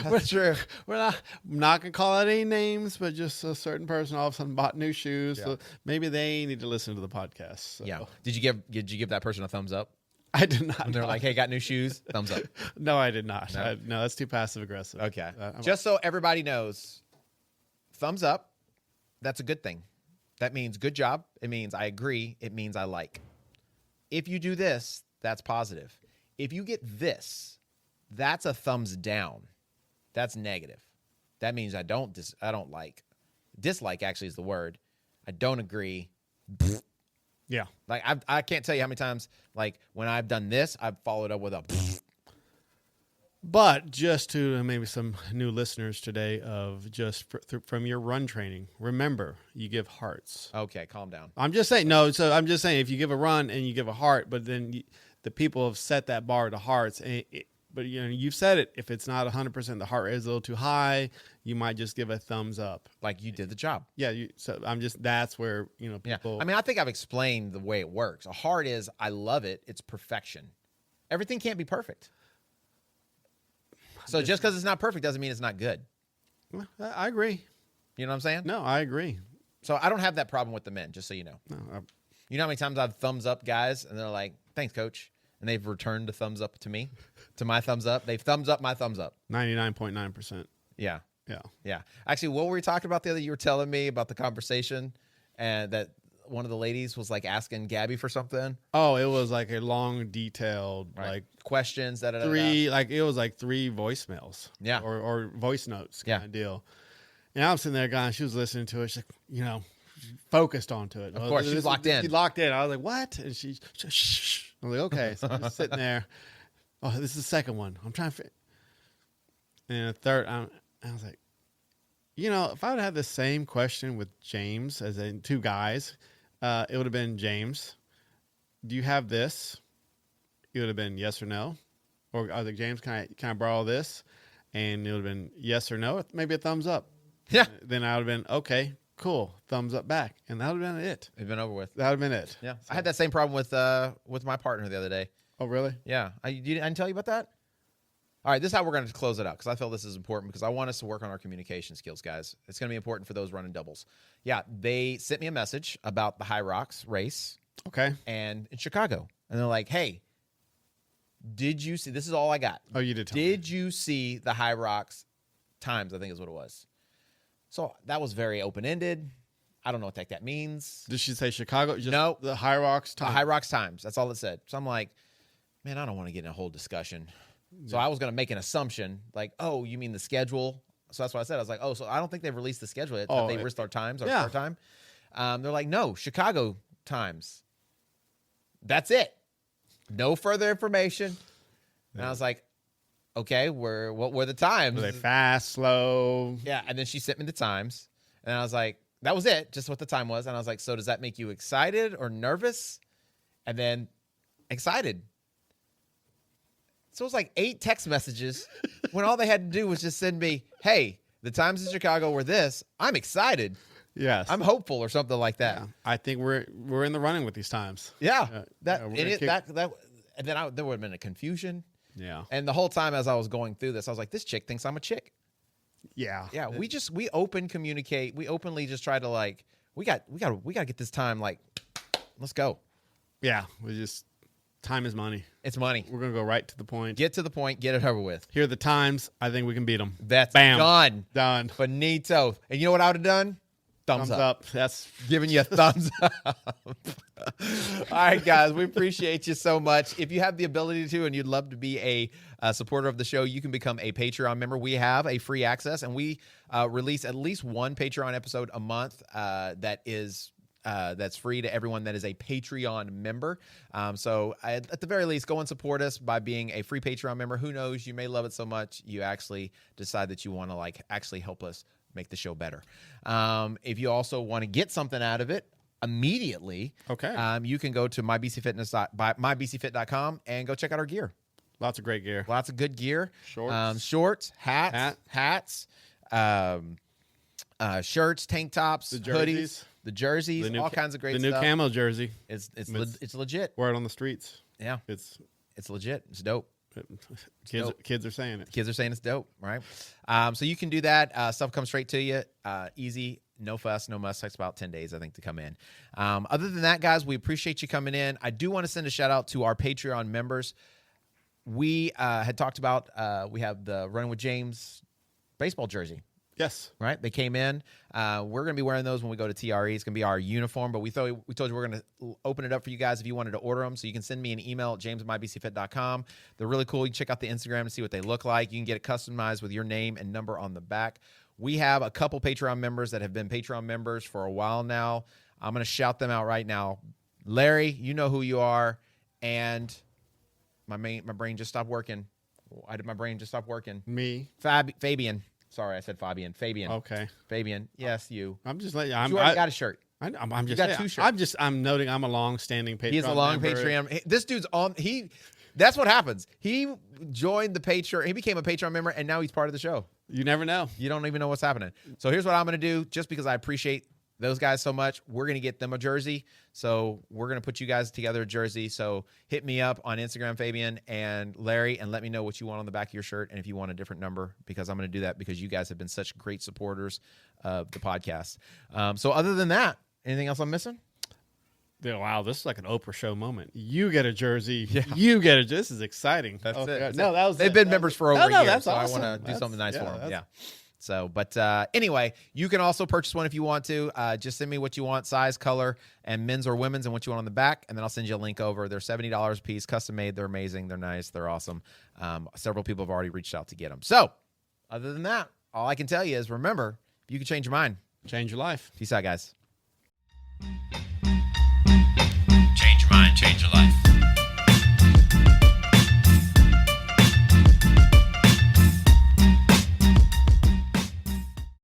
S2: That's true.
S3: I'm not going to call out any names, but just a certain person all of a sudden bought new shoes. Yeah. So maybe they need to listen to the podcast. So.
S2: Yeah. Did you give that person a thumbs up?
S3: I did not.
S2: When they're like, hey, got new shoes? Thumbs up.
S3: No, I did not. No, that's too passive aggressive.
S2: Okay. Just so everybody knows, thumbs up, that's a good thing. That means good job. It means I agree. It means I like. If you do this, that's positive. If you get this, that's a thumbs down. That's negative. That means I don't like. Dislike actually is the word. I don't agree.
S3: Yeah.
S2: Like I can't tell you how many times when I've done this, I've followed up with a.
S3: But just to maybe some new listeners today of just from your run training, remember, you give hearts.
S2: Okay, calm down.
S3: I'm just saying, no, so I'm just saying if you give a run and you give a heart, but then the people have set that bar to hearts. But you've said it, if it's not 100%, the heart rate is a little too high, you might just give a thumbs up.
S2: Like you did the job.
S3: Yeah, so that's where, people.
S2: Yeah. I mean, I think I've explained the way it works. A heart is, I love it. It's perfection. Everything can't be perfect. So just because it's not perfect doesn't mean it's not good.
S3: I agree.
S2: You know what I'm saying?
S3: No, I agree.
S2: So I don't have that problem with the men, just so you know.
S3: No,
S2: you know how many times I've thumbs up guys, and they're like, thanks, coach. And they've returned a thumbs up to me, to my thumbs up. They've thumbs up my thumbs up.
S3: 99.9%.
S2: Yeah.
S3: Yeah.
S2: Yeah. Actually, what were we talking about the other? You were telling me about the conversation and that one of the ladies was asking Gabby for something.
S3: Oh, it was a long, detailed,
S2: questions that
S3: three, it was 3 voicemails.
S2: Yeah.
S3: Or voice notes kind of deal. And I'm sitting there going, she was listening to it. She's like, focused onto it.
S2: Of course, she's locked in.
S3: She locked in. I was like, what? And she, shh. I was like, okay. So I'm just sitting there. Oh, this is the second one. I'm trying to and the third, I was like, if I would have the same question with James as in 2 guys, it would have been, James, do you have this? It would have been yes or no. Or I was like, James, can I borrow this? And it would have been yes or no, maybe a thumbs up.
S2: Yeah.
S3: Then I would have been, okay, cool, thumbs up back. And that would have been it.
S2: It'd been over with.
S3: That would have been it.
S2: Yeah. So. I had that same problem with my partner the other day.
S3: Oh, really?
S2: Yeah. I didn't tell you about that? All right, this is how we're going to close it out because I feel this is important because I want us to work on our communication skills, guys. It's going to be important for those running doubles. Yeah, they sent me a message about the HYROX race.
S3: Okay.
S2: And in Chicago. And they're like, hey, did you see, this is all I got.
S3: Oh, you did tell
S2: me.
S3: me.
S2: You see the HYROX times, I think is what it was. So that was very open-ended. I don't know what the heck that means.
S3: Did she say Chicago? Just
S2: no.
S3: The HYROX times?
S2: The HYROX times. That's all it said. So I'm like, man, I don't want to get in a whole discussion. So I was going to make an assumption like, oh, you mean the schedule? So that's what I said. I was like, oh, so I don't think they've released the schedule yet. Have they restart times or start time? They're like, no, Chicago times. That's it. No further information. And I was like, okay, what were the times?
S3: Were they fast, slow?
S2: Yeah. And then she sent me the times. And I was like, that was it, just what the time was. And I was like, so does that make you excited or nervous? And then excited. So it was like 8 text messages when all they had to do was just send me, hey, the times in Chicago were this. I'm excited.
S3: Yes.
S2: I'm hopeful or something like that.
S3: Yeah. I think we're in the running with these times.
S2: Yeah.
S3: That
S2: And then there would have been a confusion.
S3: Yeah.
S2: And the whole time as I was going through this, I was like, this chick thinks I'm a chick.
S3: Yeah.
S2: Yeah. We open communicate. We openly just try to like, we got to get this time. Like, let's go.
S3: Yeah. Time is money.
S2: It's money.
S3: We're going to go right to the point.
S2: Get to the point. Get it over with.
S3: Here are the times. I think we can beat them.
S2: That's
S3: Bam.
S2: done. Finito. And you know what I would have done? Thumbs up.
S3: That's
S2: giving you a thumbs up. All right, guys. We appreciate you so much. If you have the ability to and you'd love to be a supporter of the show, you can become a Patreon member. We have a free access, and we release at least one Patreon episode a month that's free to everyone that is a Patreon member. So at the very least, go and support us by being a free Patreon member. Who knows? You may love it so much you actually decide that you want to actually help us make the show better. If you also want to get something out of it immediately, you can go to mybcfit.com and go check out our gear.
S3: Lots of great gear.
S2: Lots of good gear.
S3: Shorts,
S2: hats, shirts, tank tops, hoodies. The jerseys, all kinds of great stuff.
S3: The new camo jersey.
S2: It's legit.
S3: Wear it on the streets.
S2: Yeah. It's legit. It's dope.
S3: Kids are saying it.
S2: Kids are saying it's dope, right? So you can do that. Stuff comes straight to you. Easy, no fuss, no muss. Takes about 10 days, I think, to come in. Other than that, guys, we appreciate you coming in. I do want to send a shout out to our Patreon members. We had talked about we have the Running with James baseball jersey.
S3: Yes.
S2: Right? They came in. We're going to be wearing those when we go to TRE. It's going to be our uniform, but we told you we're going to open it up for you guys if you wanted to order them. So you can send me an email at james@mybcfit.com. They're really cool. You can check out the Instagram to see what they look like. You can get it customized with your name and number on the back. We have a couple Patreon members that have been Patreon members for a while now. I'm going to shout them out right now. Larry, you know who you are. And my brain just stopped working. Why did my brain just stop working?
S3: Me.
S2: Fabian. Sorry, I said Fabian. Fabian.
S3: Okay.
S2: Fabian. Yes, you.
S3: I'm just letting
S2: you. You already got a shirt.
S3: I'm
S2: you
S3: just
S2: got 2 shirts.
S3: I'm noting I'm a long-standing Patreon.
S2: He's a long
S3: member.
S2: Patreon. This dude's on. That's what happens. He joined the Patreon. He became a Patreon member, and now he's part of the show.
S3: You never know.
S2: You don't even know what's happening. So here's what I'm going to do, just because I appreciate those guys so much. We're going to get them a jersey. So we're going to put you guys together a jersey. So hit me up on Instagram, Fabian and Larry, and let me know what you want on the back of your shirt and if you want a different number, because I'm going to do that because you guys have been such great supporters of the podcast. So other than that, anything else I'm missing?
S3: Wow, this is like an Oprah show moment. You get a jersey. Yeah. You get a jersey. This is exciting.
S2: That's it.
S3: That's no, that was
S2: They've been members for over a year,
S3: that's
S2: so
S3: awesome.
S2: I want to do something nice for them. Yeah. So, but anyway, you can also purchase one if you want to. Just send me what you want, size, color, and men's or women's, and what you want on the back, and then I'll send you a link over. They're $70 a piece, custom made. They're amazing. They're nice. They're awesome. Several people have already reached out to get them. So, other than that, all I can tell you is remember, you can change your mind.
S3: Change your life.
S2: Peace out, guys.